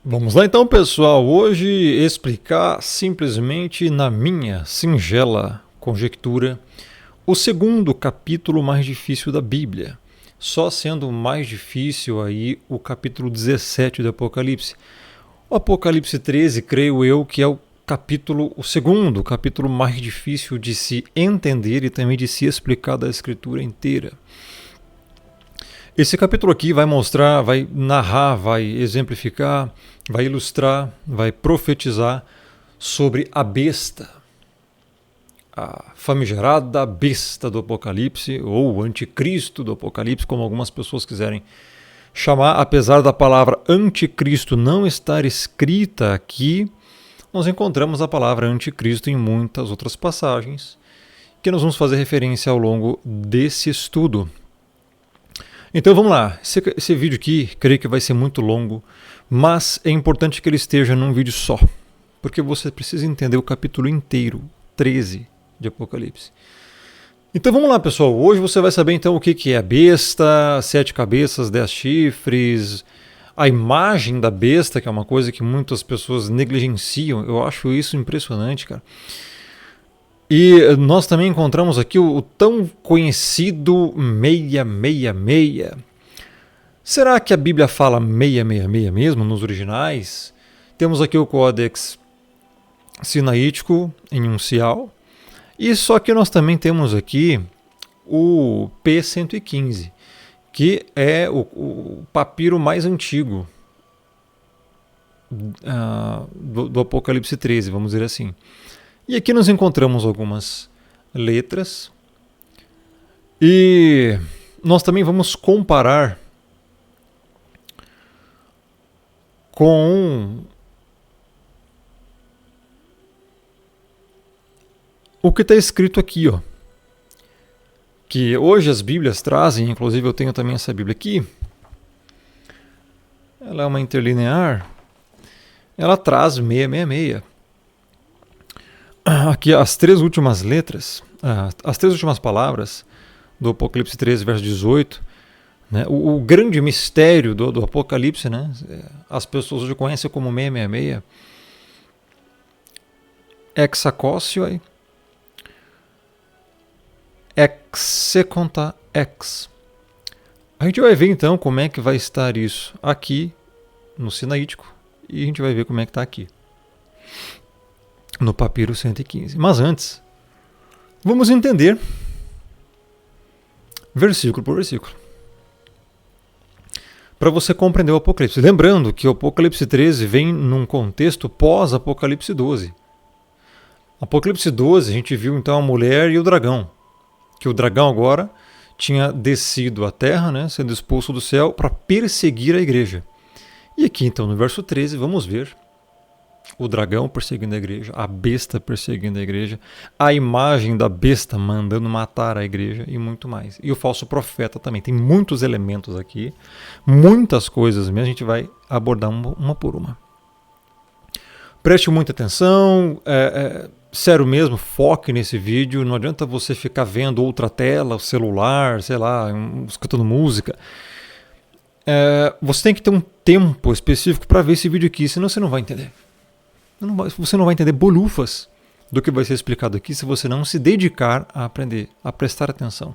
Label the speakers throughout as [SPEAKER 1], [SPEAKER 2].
[SPEAKER 1] Vamos lá então, pessoal. Hoje explicar simplesmente na minha singela conjectura o segundo capítulo mais difícil da Bíblia. Só sendo mais difícil aí o capítulo 17 do Apocalipse. O Apocalipse 13, creio eu, que é o segundo capítulo mais difícil de se entender e também de se explicar da Escritura inteira. Esse capítulo aqui vai mostrar, vai narrar, vai exemplificar, vai ilustrar, vai profetizar sobre a besta, a famigerada besta do Apocalipse, ou o anticristo do Apocalipse, como algumas pessoas quiserem chamar. Apesar da palavra anticristo não estar escrita aqui, nós encontramos a palavra anticristo em muitas outras passagens, que nós vamos fazer referência ao longo desse estudo. Então vamos lá, esse vídeo aqui creio que vai ser muito longo, mas é importante que ele esteja num vídeo só, porque você precisa entender o capítulo inteiro, 13 de Apocalipse. Então vamos lá, pessoal, hoje você vai saber então o que é a besta, 7 cabeças, 10 chifres, a imagem da besta, que é uma coisa que muitas pessoas negligenciam. Eu acho isso impressionante, cara. E nós também encontramos aqui o tão conhecido 666. Será que a Bíblia fala 666 mesmo nos originais? Temos aqui o Códex Sinaítico em uncial. E só que nós também temos aqui o P115, que é o papiro mais antigo do Apocalipse 13, vamos dizer assim. E aqui nós encontramos algumas letras e nós também vamos comparar com o que está escrito aqui, ó. Que hoje as Bíblias trazem, inclusive eu tenho também essa Bíblia aqui. Ela é uma interlinear. Ela traz 666. Aqui as três últimas letras, as três últimas palavras do Apocalipse 13, verso 18, né? O grande mistério do Apocalipse, né? As pessoas hoje conhecem como 666, hexacócio, hexeconta ex. A gente vai ver então como é que vai estar isso aqui no Sinaítico e a gente vai ver como é que está aqui no papiro 115. Mas antes, vamos entender versículo por versículo, para você compreender o Apocalipse. Lembrando que o Apocalipse 13 vem num contexto pós-Apocalipse 12. Apocalipse 12, a gente viu então a mulher e o dragão, que o dragão agora tinha descido à terra, né, sendo expulso do céu para perseguir a igreja. E aqui então no verso 13 vamos ver o dragão perseguindo a igreja, a besta perseguindo a igreja, a imagem da besta mandando matar a igreja e muito mais. E o falso profeta também. Tem muitos elementos aqui, muitas coisas mesmo, a gente vai abordar uma por uma. Preste muita atenção, sério mesmo, foque nesse vídeo, não adianta você ficar vendo outra tela, celular, sei lá, escutando música. Você tem que ter um tempo específico para ver esse vídeo aqui, senão você não vai entender. Você não vai entender bolhufas do que vai ser explicado aqui se você não se dedicar a aprender, a prestar atenção.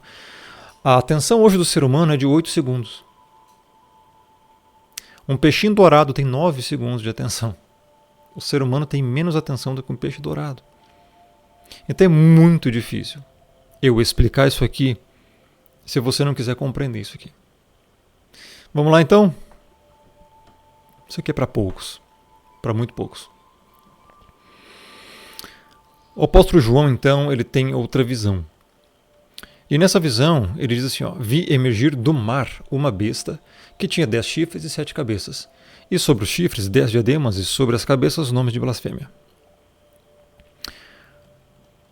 [SPEAKER 1] A atenção hoje do ser humano é de 8 segundos. Um peixinho dourado tem 9 segundos de atenção. O ser humano tem menos atenção do que um peixe dourado. Então é muito difícil eu explicar isso aqui se você não quiser compreender isso aqui. Vamos lá então? Isso aqui é para poucos, para muito poucos. O apóstolo João, então, ele tem outra visão. E nessa visão, ele diz assim, vi emergir do mar uma besta que tinha 10 chifres e 7 cabeças. E sobre os chifres, 10 diademas, e sobre as cabeças, nomes de blasfêmia.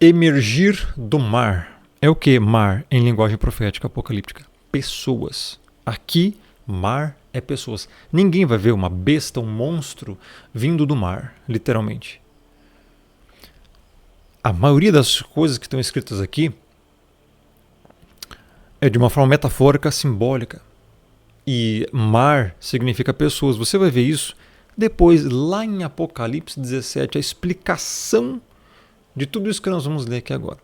[SPEAKER 1] Emergir do mar. É o que mar em linguagem profética apocalíptica? Pessoas. Aqui, mar é pessoas. Ninguém vai ver uma besta, um monstro, vindo do mar, literalmente. A maioria das coisas que estão escritas aqui é de uma forma metafórica, simbólica. E mar significa pessoas. Você vai ver isso Depois, lá em Apocalipse 17, a explicação de tudo isso que nós vamos ler aqui agora.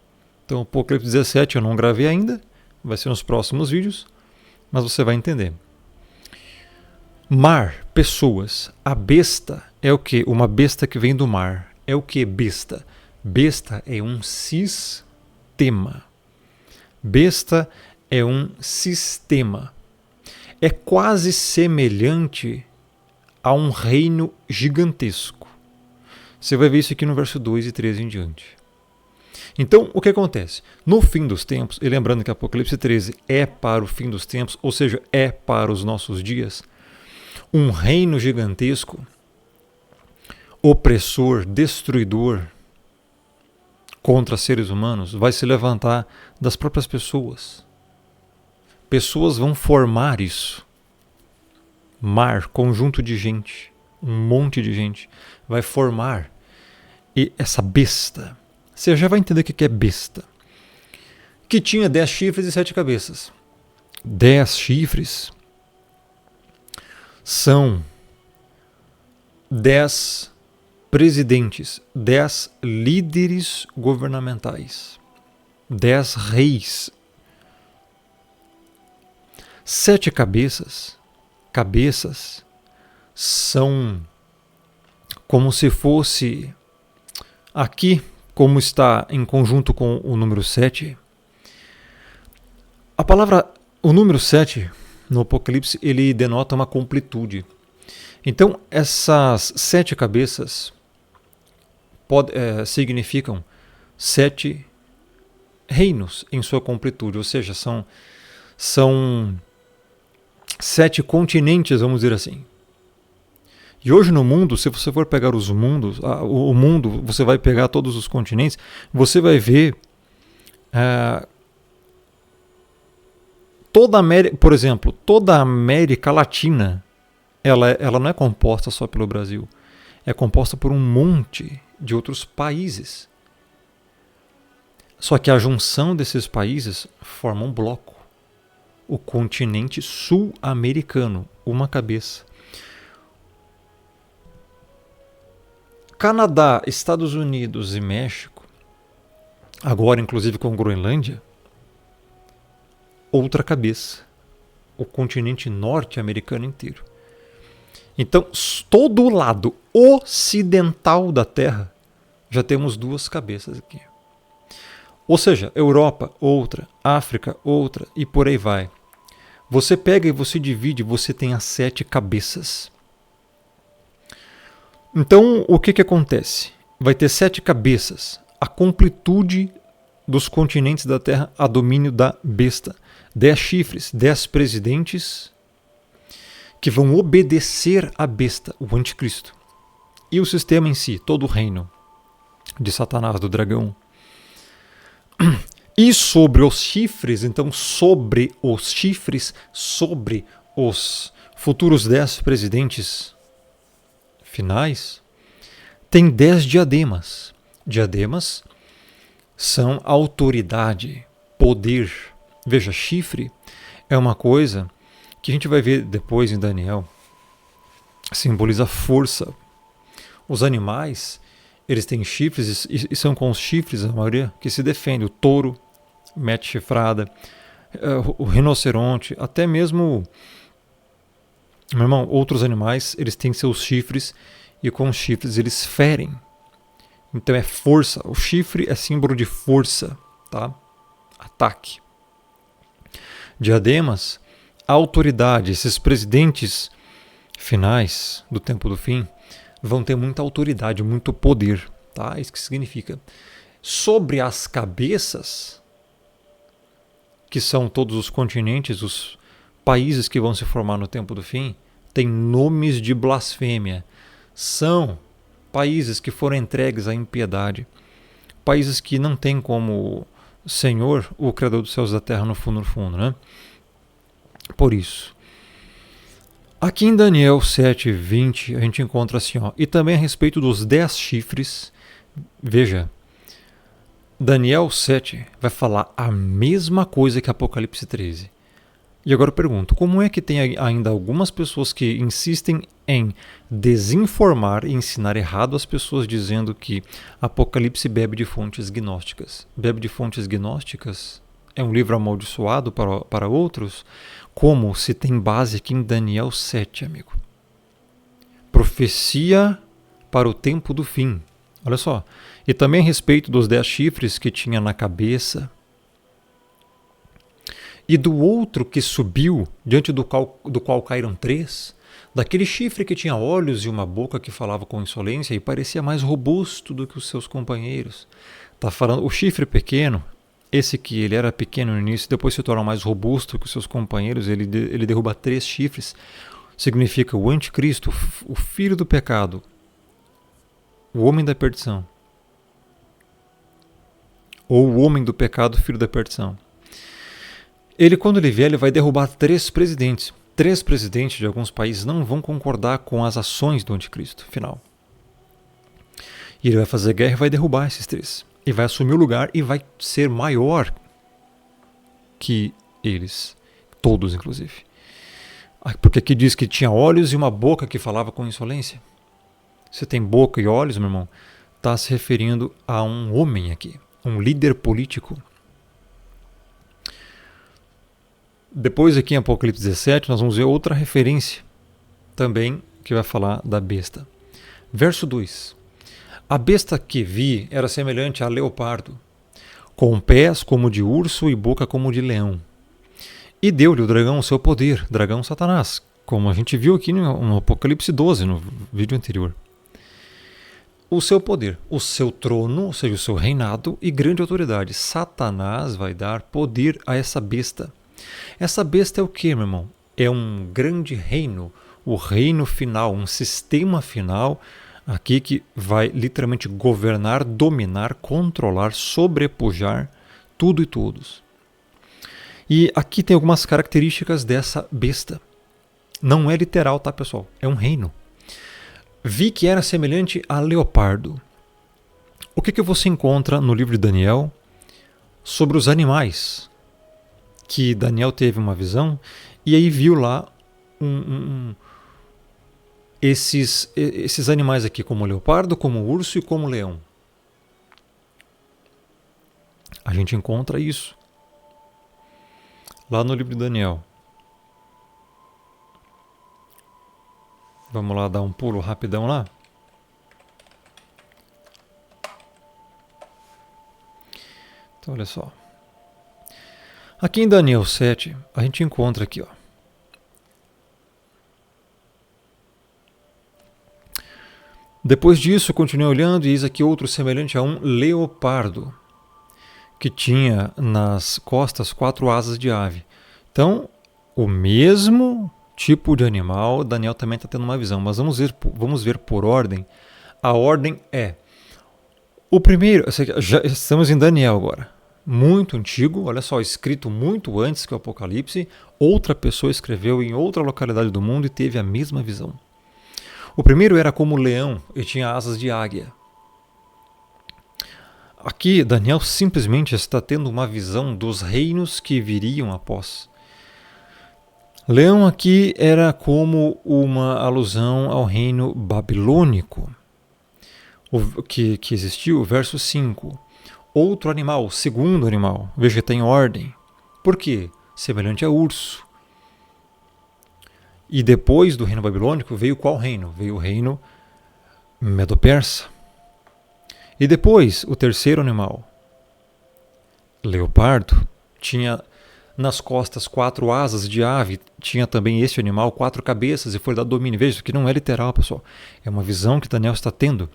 [SPEAKER 1] Então, Apocalipse 17 eu não gravei ainda, vai ser nos próximos vídeos, mas você vai entender. Mar, pessoas. A besta é o quê? Uma besta que vem do mar. É o que besta? Besta é um sistema. Besta é um sistema. É quase semelhante a um reino gigantesco. Você vai ver isso aqui no verso 2 e 13 em diante. Então, o que acontece? No fim dos tempos, e lembrando que Apocalipse 13 é para o fim dos tempos, ou seja, é para os nossos dias, um reino gigantesco, opressor, destruidor contra seres humanos, vai se levantar das próprias pessoas. Pessoas vão formar isso. Mar, conjunto de gente, um monte de gente, vai formar essa besta. Você já vai entender o que é besta. Que tinha 10 chifres e 7 cabeças. 10 chifres são 10 presidentes, 10 líderes governamentais, 10 reis. 7 cabeças são como se fosse aqui, como está em conjunto com o número 7. A palavra, o número 7 no Apocalipse, ele denota uma completude. Então, essas 7 cabeças significam 7 reinos em sua completude, ou seja, são 7 continentes, vamos dizer assim. E hoje no mundo, se você for pegar os mundos, o mundo, você vai pegar todos os continentes, você vai ver toda a América, por exemplo, toda a América Latina, ela não é composta só pelo Brasil, é composta por um monte de outros países. Só que a junção desses países forma um bloco. O continente sul-americano, uma cabeça. Canadá, Estados Unidos e México, agora inclusive com Groenlândia, outra cabeça. O continente norte-americano inteiro. Então, todo o lado ocidental da Terra, já temos 2 cabeças aqui. Ou seja, Europa, outra, África, outra, e por aí vai. Você pega e você divide, você tem as 7 cabeças. Então, o que acontece? Vai ter 7 cabeças, a completude dos continentes da Terra a domínio da besta. 10 chifres, 10 presidentes que vão obedecer à besta, o anticristo. E o sistema em si, todo o reino de Satanás, do dragão. E sobre os chifres, então sobre os chifres, sobre os futuros 10 presidentes finais, tem 10 diademas. Diademas são autoridade, poder. Veja, chifre é uma coisa que a gente vai ver depois em Daniel. Simboliza força. Os animais, eles têm chifres e são com os chifres, a maioria, que se defende. O touro mete chifrada, o rinoceronte, até mesmo, meu irmão, outros animais, eles têm seus chifres e com os chifres eles ferem. Então é força. O chifre é símbolo de força, tá? Ataque. Diademas, autoridade. Esses presidentes finais do tempo do fim vão ter muita autoridade, muito poder, tá? Isso que significa. Sobre as cabeças, que são todos os continentes, os países que vão se formar no tempo do fim, tem nomes de blasfêmia. São países que foram entregues à impiedade, países que não têm como Senhor o Criador dos céus e da terra no fundo, né? Por isso, aqui em Daniel 7:20 a gente encontra assim, ó, e também a respeito dos 10 chifres, veja, Daniel 7 vai falar a mesma coisa que Apocalipse 13. E agora eu pergunto, como é que tem ainda algumas pessoas que insistem em desinformar e ensinar errado as pessoas dizendo que Apocalipse bebe de fontes gnósticas? Bebe de fontes gnósticas? É um livro amaldiçoado para outros? Como se tem base aqui em Daniel 7, amigo. Profecia para o tempo do fim. Olha só. E também a respeito dos 10 chifres que tinha na cabeça. E do outro que subiu, diante do qual caíram 3, daquele chifre que tinha olhos e uma boca que falava com insolência e parecia mais robusto do que os seus companheiros. Tá falando, o chifre pequeno, esse que ele era pequeno no início, depois se torna mais robusto que os seus companheiros, ele derruba 3 chifres. Significa o anticristo, o filho do pecado, o homem da perdição. Ou o homem do pecado, filho da perdição. Ele, quando ele vier, ele vai derrubar 3 presidentes. 3 presidentes de alguns países não vão concordar com as ações do anticristo, final. E ele vai fazer guerra e vai derrubar esses 3. E vai assumir o lugar e vai ser maior que eles. Todos, inclusive. Porque aqui diz que tinha olhos e uma boca que falava com insolência. Você tem boca e olhos, meu irmão, está se referindo a um homem aqui. Um líder político. Depois aqui em Apocalipse 17 nós vamos ver outra referência também que vai falar da besta. Verso 2. A besta que vi era semelhante a leopardo, com pés como de urso e boca como de leão. E deu-lhe o dragão o seu poder, dragão Satanás, como a gente viu aqui no Apocalipse 12, no vídeo anterior. O seu poder, o seu trono, ou seja, o seu reinado e grande autoridade. Satanás vai dar poder a essa besta. Essa besta é o que, meu irmão? É um grande reino, o reino final, um sistema final aqui que vai literalmente governar, dominar, controlar, sobrepujar tudo e todos. E aqui tem algumas características dessa besta. Não é literal, tá, pessoal? É um reino. Vi que era semelhante a leopardo. O que você encontra no livro de Daniel sobre os animais? Que Daniel teve uma visão e aí viu lá esses animais aqui, como leopardo, como urso e como leão. A gente encontra isso lá no livro de Daniel. Vamos lá dar um pulo rapidão lá. Então olha só. Aqui em Daniel 7, a gente encontra aqui, ó. Depois disso, continuei olhando e eis aqui outro semelhante a um leopardo, que tinha nas costas 4 asas de ave. Então, o mesmo tipo de animal, Daniel também está tendo uma visão, mas vamos ver por ordem. A ordem é, o primeiro, já estamos em Daniel agora. Muito antigo, olha só, escrito muito antes que o Apocalipse, outra pessoa escreveu em outra localidade do mundo e teve a mesma visão. O primeiro era como leão e tinha asas de águia. Aqui, Daniel simplesmente está tendo uma visão dos reinos que viriam após. Leão aqui era como uma alusão ao reino babilônico, que existiu, verso 5. Outro animal, segundo animal, veja que tem ordem. Por quê? Semelhante a urso. E depois do reino babilônico veio qual reino? Veio o reino medo-persa. E depois, o terceiro animal, leopardo, tinha nas costas 4 asas de ave, tinha também este animal 4 cabeças e foi dado domínio. Veja que não é literal, pessoal. É uma visão que Daniel está tendo.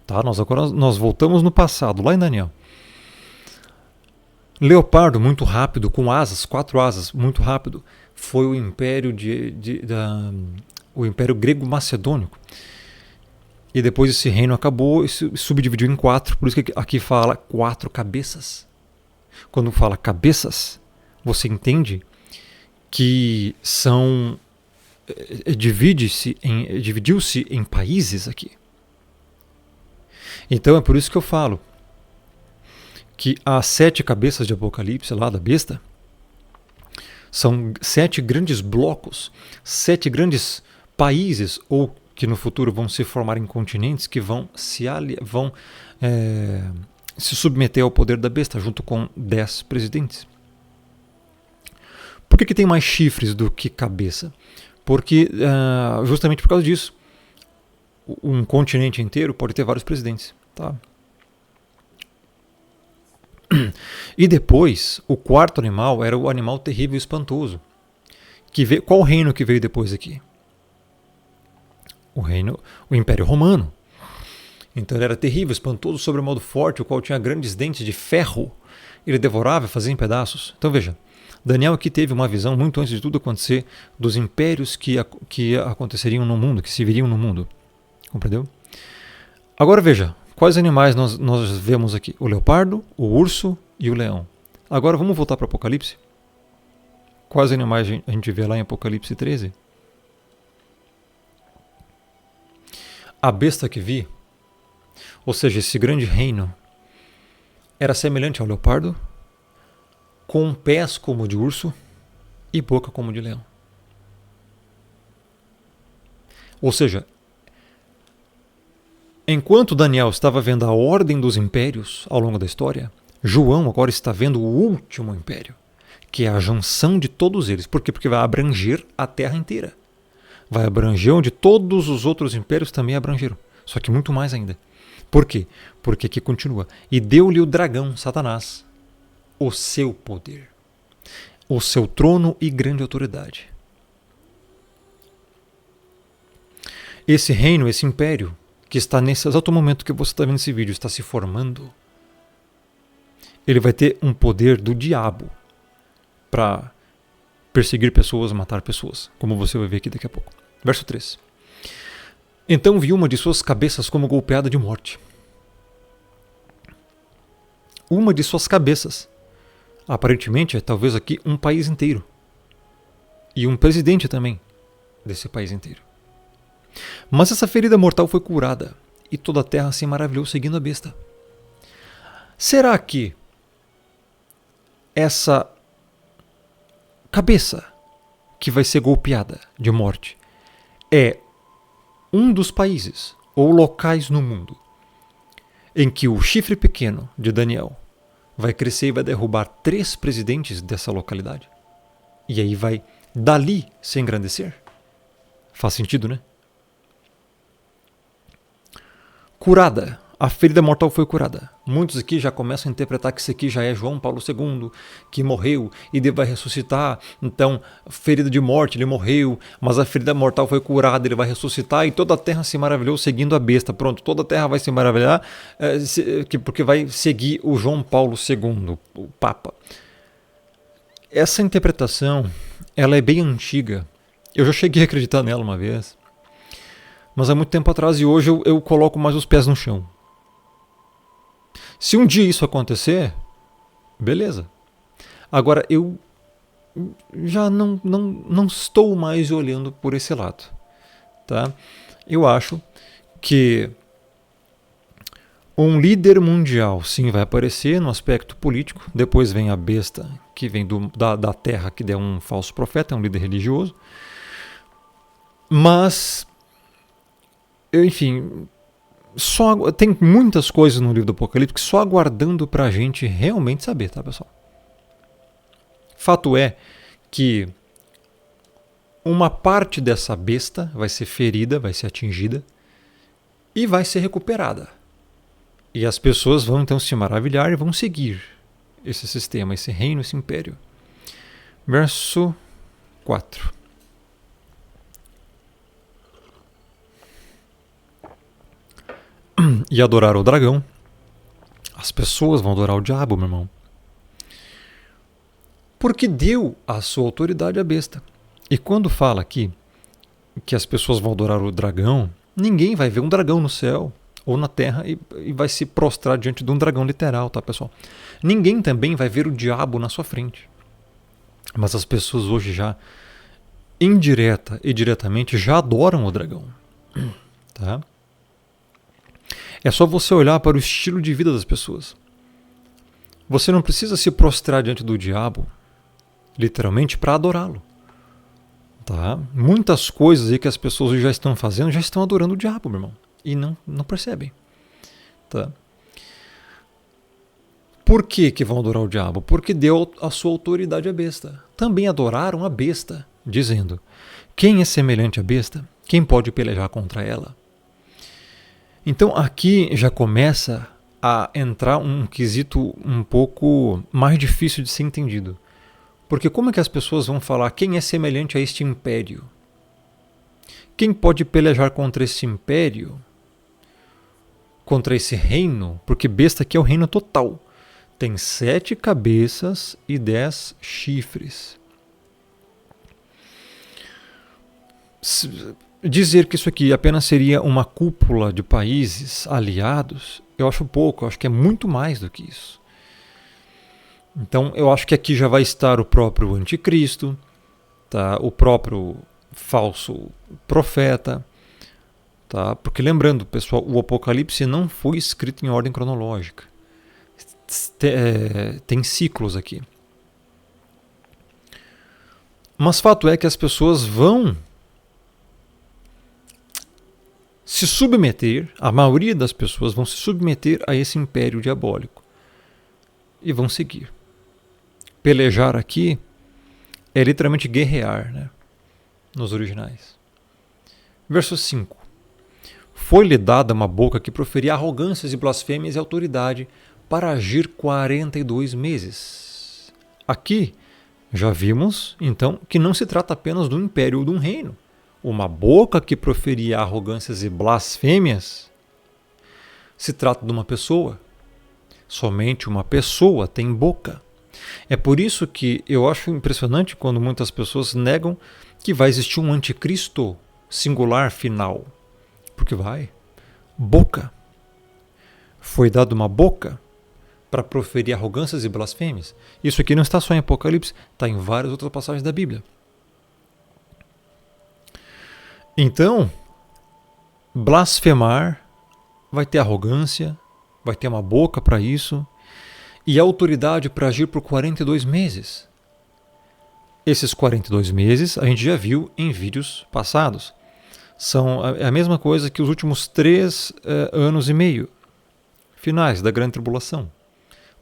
[SPEAKER 1] Tá? Nós voltamos no passado, lá em Daniel. Leopardo, muito rápido, com asas, 4 asas, muito rápido, foi o império, o império grego-macedônico. E depois esse reino acabou e se subdividiu em 4, por isso que aqui fala 4 cabeças. Quando fala cabeças, você entende que dividiu-se em países aqui. Então é por isso que eu falo que as 7 cabeças de Apocalipse, lá da besta, São 7 grandes blocos, 7 grandes países, ou que no futuro vão se formar em continentes que vão se submeter ao poder da besta, junto com 10 presidentes. Por que tem mais chifres do que cabeça? Porque, justamente por causa disso, um continente inteiro pode ter vários presidentes. Tá? E depois, o quarto animal era o animal terrível e espantoso. Qual reino que veio depois aqui? O Império Romano. Então ele era terrível, espantoso, sobremodo forte, o qual tinha grandes dentes de ferro. Ele devorava e fazia em pedaços. Então veja, Daniel aqui teve uma visão, muito antes de tudo acontecer, dos impérios que aconteceriam no mundo, que se viriam no mundo. Compreendeu? Agora veja, quais animais nós vemos aqui? O leopardo, o urso e o leão. Agora vamos voltar para o Apocalipse. Quais animais a gente vê lá em Apocalipse 13? A besta que vi, ou seja, esse grande reino, era semelhante ao leopardo, com pés como de urso e boca como de leão. Ou seja, enquanto Daniel estava vendo a ordem dos impérios ao longo da história, João agora está vendo o último império, que é a junção de todos eles. Por quê? Porque vai abranger a terra inteira. Vai abranger onde todos os outros impérios também abrangeram. Só que muito mais ainda. Por quê? Porque aqui continua. E deu-lhe o dragão, Satanás, o seu poder, o seu trono e grande autoridade. Esse reino, esse império, que está nesse exato momento que você está vendo esse vídeo, está se formando, ele vai ter um poder do diabo para perseguir pessoas, matar pessoas, como você vai ver aqui daqui a pouco. Verso 3. Então vi uma de suas cabeças como golpeada de morte. Uma de suas cabeças. Aparentemente é talvez aqui um país inteiro. E um presidente também desse país inteiro. Mas essa ferida mortal foi curada, e toda a terra se maravilhou seguindo a besta. Será que essa cabeça que vai ser golpeada de morte é um dos países ou locais no mundo em que o chifre pequeno de Daniel vai crescer e vai derrubar 3 presidentes dessa localidade? E aí vai dali se engrandecer? Faz sentido, né? Curada. A ferida mortal foi curada. Muitos aqui já começam a interpretar que isso aqui já é João Paulo II, que morreu e vai ressuscitar. Então, ferida de morte, ele morreu, mas a ferida mortal foi curada, ele vai ressuscitar e toda a terra se maravilhou seguindo a besta. Pronto, toda a terra vai se maravilhar porque vai seguir o João Paulo II, o Papa. Essa interpretação, ela é bem antiga. Eu já cheguei a acreditar nela uma vez, mas há muito tempo atrás, e hoje eu coloco mais os pés no chão. Se um dia isso acontecer, beleza. Agora, eu já não estou mais olhando por esse lado. Tá? Eu acho que um líder mundial, sim, vai aparecer no aspecto político. Depois vem a besta, que vem da terra, que é um falso profeta, é um líder religioso. Mas, enfim, tem muitas coisas no livro do Apocalipse que só aguardando para a gente realmente saber, tá, pessoal? Fato é que uma parte dessa besta vai ser ferida, vai ser atingida e vai ser recuperada. E as pessoas vão então se maravilhar e vão seguir esse sistema, esse reino, esse império. Verso 4. E adorar o dragão. As pessoas vão adorar o diabo, meu irmão. Porque deu a sua autoridade à besta. E quando fala aqui que as pessoas vão adorar o dragão, ninguém vai ver um dragão no céu ou na terra e vai se prostrar diante de um dragão literal, tá, pessoal? Ninguém também vai ver o diabo na sua frente. Mas as pessoas hoje já, indireta e diretamente, já adoram o dragão. Tá? É só você olhar para o estilo de vida das pessoas. Você não precisa se prostrar diante do diabo literalmente para adorá-lo. Tá? Muitas coisas aí que as pessoas já estão fazendo, já estão adorando o diabo, meu irmão, e não percebem. Tá? Por que vão adorar o diabo? Porque deu a sua autoridade à besta. Também adoraram a besta, dizendo: quem é semelhante à besta? Quem pode pelejar contra ela? Então aqui já começa a entrar um quesito um pouco mais difícil de ser entendido. Porque como é que as pessoas vão falar quem é semelhante a este império? Quem pode pelejar contra esse império? Contra esse reino? Porque besta aqui é o reino total. Tem 7 cabeças e 10 chifres. Dizer que isso aqui apenas seria uma cúpula de países aliados, eu acho pouco, eu acho que é muito mais do que isso. Então eu acho que aqui já vai estar o próprio anticristo, tá? O próprio falso profeta. Tá? Porque lembrando, pessoal, o Apocalipse não foi escrito em ordem cronológica. Tem ciclos aqui. Mas fato é que as pessoas vão se submeter, a maioria das pessoas vão se submeter a esse império diabólico. E vão seguir. Pelejar aqui é literalmente guerrear, né? Nos originais. Verso 5. Foi-lhe dada uma boca que proferia arrogâncias e blasfêmias e autoridade para agir 42 meses. Aqui já vimos, então, que não se trata apenas de um império ou de um reino. Uma boca que proferia arrogâncias e blasfêmias se trata de uma pessoa. Somente uma pessoa tem boca. É por isso que eu acho impressionante quando muitas pessoas negam que vai existir um anticristo singular final. Porque vai. Boca. Foi dado uma boca para proferir arrogâncias e blasfêmias. Isso aqui não está só em Apocalipse, está em várias outras passagens da Bíblia. Então, blasfemar vai ter arrogância, vai ter uma boca para isso e autoridade para agir por 42 meses. Esses 42 meses a gente já viu em vídeos passados. São a mesma coisa que os últimos 3 anos e meio finais da Grande Tribulação.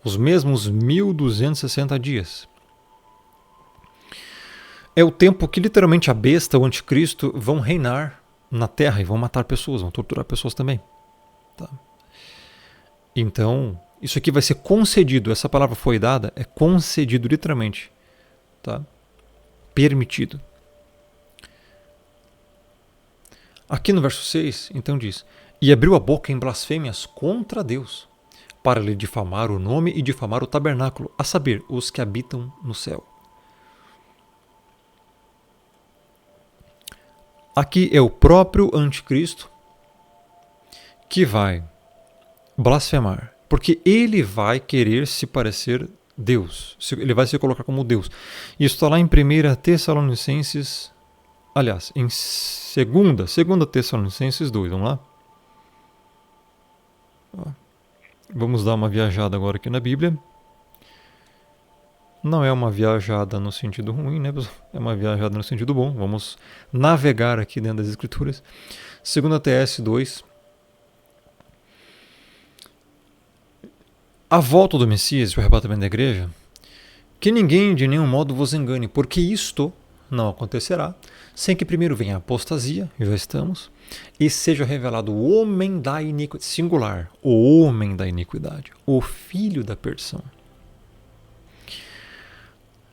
[SPEAKER 1] Os mesmos 1260 dias. É o tempo que literalmente a besta, o anticristo, vão reinar na Terra e vão matar pessoas, vão torturar pessoas também. Tá? Então, isso aqui vai ser concedido, essa palavra foi dada, é concedido literalmente. Tá? Permitido. Aqui no verso 6, então diz: e abriu a boca em blasfêmias contra Deus, para lhe difamar o nome e difamar o tabernáculo, a saber, os que habitam no céu. Aqui é o próprio anticristo que vai blasfemar, porque ele vai querer se parecer Deus, ele vai se colocar como Deus. Isso está lá em 1 Tessalonicenses, aliás, em 2 Tessalonicenses 2, vamos lá? Vamos dar uma viajada agora aqui na Bíblia. Não é uma viajada no sentido ruim, né? É uma viajada no sentido bom. Vamos navegar aqui dentro das Escrituras. 2 TS 2. A volta do Messias, o arrebatamento da igreja, que ninguém de nenhum modo vos engane, porque isto não acontecerá sem que primeiro venha a apostasia, já estamos, e seja revelado o homem da iniquidade, singular, o homem da iniquidade, o filho da perdição.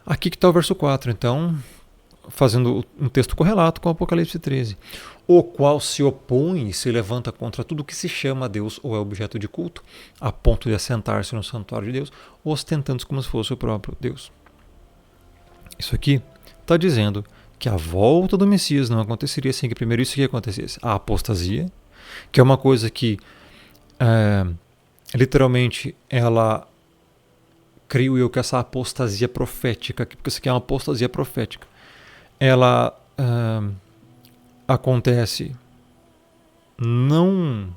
[SPEAKER 1] Aqui que está o verso 4, então, fazendo um texto correlato com o Apocalipse 13. O qual se opõe e se levanta contra tudo que se chama Deus ou é objeto de culto, a ponto de assentar-se no santuário de Deus, ostentando-se como se fosse o próprio Deus. Isso aqui está dizendo que a volta do Messias não aconteceria sem que primeiro isso aqui acontecesse. A apostasia, que é uma coisa que, literalmente, ela... creio eu que essa apostasia profética, porque isso aqui é uma apostasia profética, ela acontece não...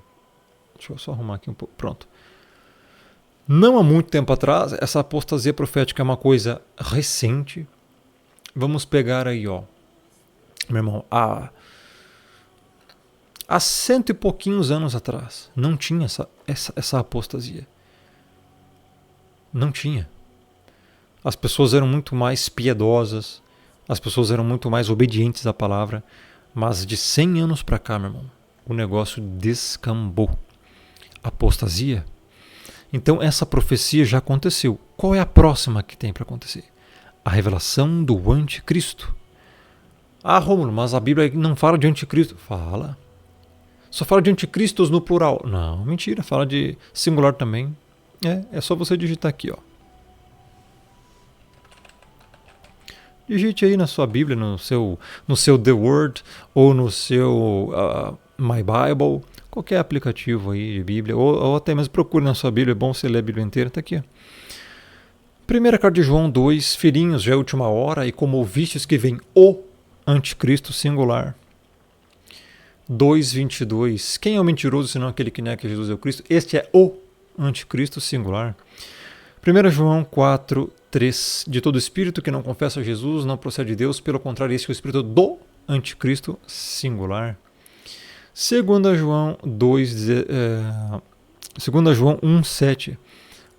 [SPEAKER 1] Deixa eu só arrumar aqui um pouco. Pronto. Não há muito tempo atrás, essa apostasia profética é uma coisa recente, Vamos pegar aí, ó, meu irmão, há 100 e pouquinhos anos atrás, não tinha essa apostasia. Não tinha. As pessoas eram muito mais piedosas, as pessoas eram muito mais obedientes à palavra, mas de 100 anos para cá, meu irmão, o negócio descambou. Apostasia. Então essa profecia já aconteceu. Qual é a próxima que tem para acontecer? A revelação do anticristo. Ah, Rômulo, mas a Bíblia não fala de anticristo. Fala. Só fala de anticristos no plural. Não, mentira, fala de singular também. É só você digitar aqui, ó. Digite aí na sua Bíblia, no seu The Word ou no seu My Bible, qualquer aplicativo aí de Bíblia, ou até mesmo procure na sua Bíblia, é bom você ler a Bíblia inteira, está aqui. Ó. Primeira carta de João 2, filhinhos, já é a última hora, e como ouvistes que vem o anticristo singular. 2:22, quem é o mentiroso senão aquele que nega que Jesus é o Cristo? Este é o anticristo singular. 1 João 4:3, de todo espírito que não confessa Jesus não procede de Deus, pelo contrário, este é o espírito do anticristo singular. 2 João 1:7,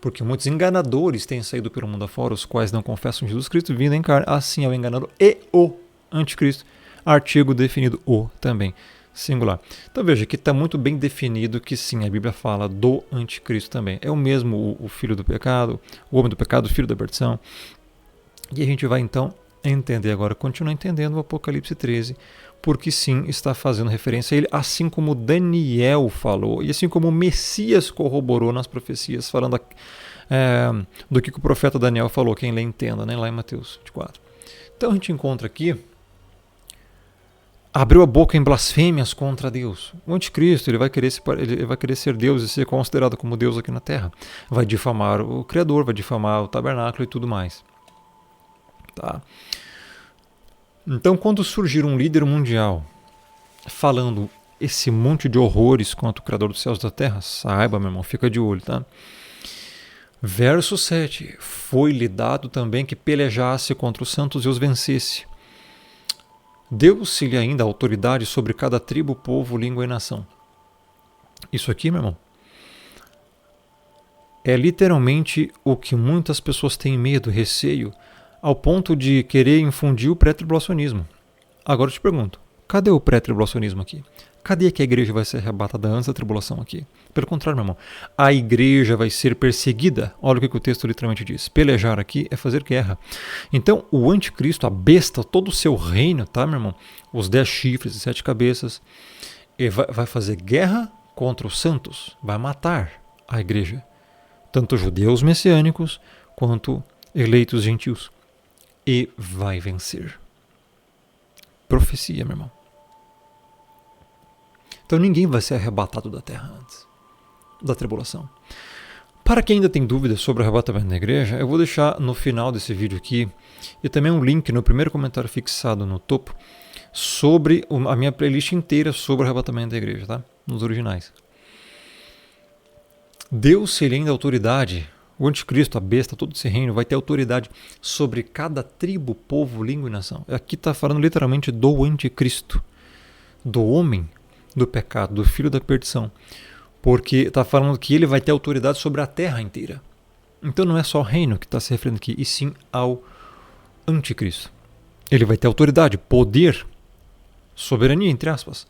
[SPEAKER 1] porque muitos enganadores têm saído pelo mundo afora, os quais não confessam Jesus Cristo vindo em carne, assim é o enganador e o anticristo, artigo definido o também, singular. Então veja que está muito bem definido que sim, a Bíblia fala do anticristo também. É o mesmo o filho do pecado, o homem do pecado, o filho da perdição. E a gente vai então entender agora, continuar entendendo o Apocalipse 13, porque sim, está fazendo referência a ele, assim como Daniel falou, e assim como o Messias corroborou nas profecias, falando do que o profeta Daniel falou, quem lê entenda, né, lá em Mateus 24. Então a gente encontra aqui, abriu a boca em blasfêmias contra Deus. O anticristo, ele vai querer ser Deus e ser considerado como Deus aqui na terra. Vai difamar o Criador, vai difamar o tabernáculo e tudo mais. Tá? Então, quando surgir um líder mundial falando esse monte de horrores contra o Criador dos céus e da terra, saiba, meu irmão, fica de olho, tá? Verso 7. Foi-lhe dado também que pelejasse contra os santos e os vencesse. Deu-se-lhe ainda autoridade sobre cada tribo, povo, língua e nação. Isso aqui, meu irmão, é literalmente o que muitas pessoas têm medo, receio, ao ponto de querer infundir o pré-tribulacionismo. Agora eu te pergunto, cadê o pré-tribulacionismo aqui? Cadê que a igreja vai ser arrebatada antes da tribulação aqui? Pelo contrário, meu irmão, a igreja vai ser perseguida. Olha o que o texto literalmente diz. Pelejar aqui é fazer guerra. Então, o anticristo, a besta, todo o seu reino, tá, meu irmão? Os 10 chifres e 7 cabeças, vai fazer guerra contra os santos. Vai matar a igreja. Tanto judeus messiânicos, quanto eleitos gentios. E vai vencer. Profecia, meu irmão. Então ninguém vai ser arrebatado da terra antes da tribulação. Para quem ainda tem dúvidas sobre o arrebatamento da igreja, eu vou deixar no final desse vídeo aqui e também um link no primeiro comentário fixado no topo sobre a minha playlist inteira sobre o arrebatamento da igreja, tá? Nos originais. Deus, ele ainda autoridade, o anticristo, a besta, todo esse reino vai ter autoridade sobre cada tribo, povo, língua e nação. Aqui está falando literalmente do anticristo, do homem do pecado, do filho da perdição, porque está falando que ele vai ter autoridade sobre a terra inteira. Então não é só o reino que está se referindo aqui, e sim ao anticristo. Ele vai ter autoridade, poder, soberania, entre aspas,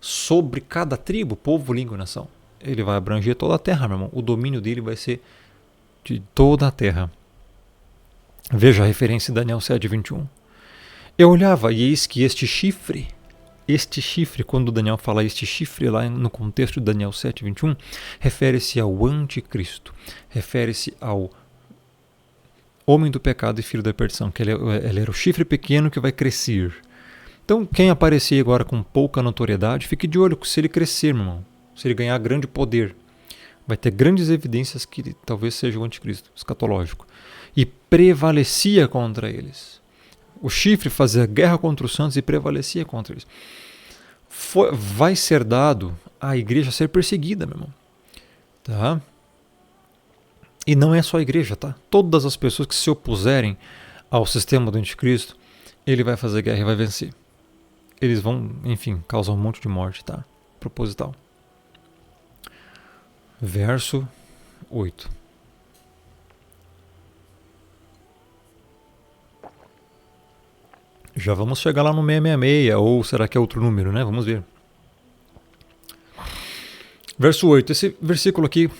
[SPEAKER 1] sobre cada tribo, povo, língua e nação. Ele vai abranger toda a terra, meu irmão. O domínio dele vai ser de toda a terra. Veja a referência em Daniel 7:21. Eu olhava e eis que este chifre, quando Daniel fala este chifre lá no contexto de Daniel 7:21, refere-se ao anticristo, refere-se ao homem do pecado e filho da perdição, que ele era o chifre pequeno que vai crescer. Então, quem aparecer agora com pouca notoriedade, fique de olho se ele crescer, meu irmão, se ele ganhar grande poder. Vai ter grandes evidências que talvez seja o anticristo escatológico. E prevalecia contra eles. O chifre fazia guerra contra os santos e prevalecia contra eles. Vai ser dado à igreja ser perseguida, meu irmão. Tá? E não é só a igreja, tá? Todas as pessoas que se opuserem ao sistema do anticristo, ele vai fazer guerra e vai vencer. Eles vão, enfim, causar um monte de morte, tá? Proposital. Verso 8. Já vamos chegar lá no 666, ou será que é outro número, né? Vamos ver. Verso 8. Esse versículo aqui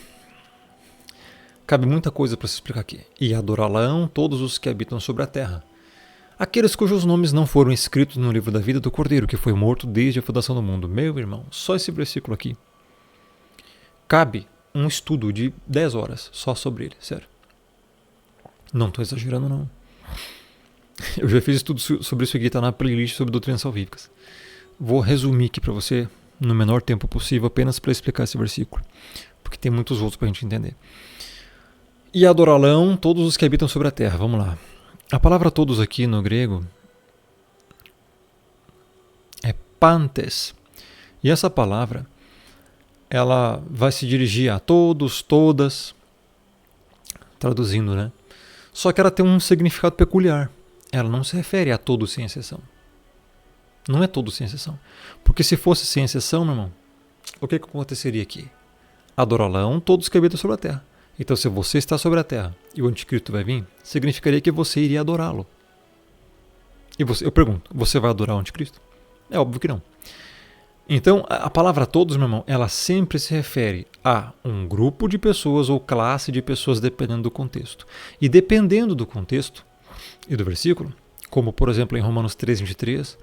[SPEAKER 1] cabe muita coisa para se explicar aqui. E adorá-lo todos os que habitam sobre a terra, aqueles cujos nomes não foram escritos no livro da vida do Cordeiro, que foi morto desde a fundação do mundo. Meu irmão, só esse versículo aqui cabe um estudo de 10 horas só sobre ele, sério. Não estou exagerando, não. Eu já fiz estudo sobre isso aqui, está na playlist sobre doutrinas salvíficas. Vou resumir aqui para você no menor tempo possível, apenas para explicar esse versículo, porque tem muitos outros para a gente entender. E adorá-lo todos os que habitam sobre a terra. Vamos lá. A palavra todos aqui no grego é pantes. E essa palavra, ela vai se dirigir a todos, todas, traduzindo, né? Só que ela tem um significado peculiar. Ela não se refere a todos sem exceção. Não é todos sem exceção. Porque se fosse sem exceção, meu irmão, o que aconteceria aqui? Adorá-lo todos que habitam sobre a terra. Então, se você está sobre a terra e o anticristo vai vir, significaria que você iria adorá-lo. E eu pergunto, você vai adorar o anticristo? É óbvio que não. Então, a palavra todos, meu irmão, ela sempre se refere a um grupo de pessoas ou classe de pessoas, dependendo do contexto. E dependendo do contexto e do versículo, como por exemplo em Romanos 3:23,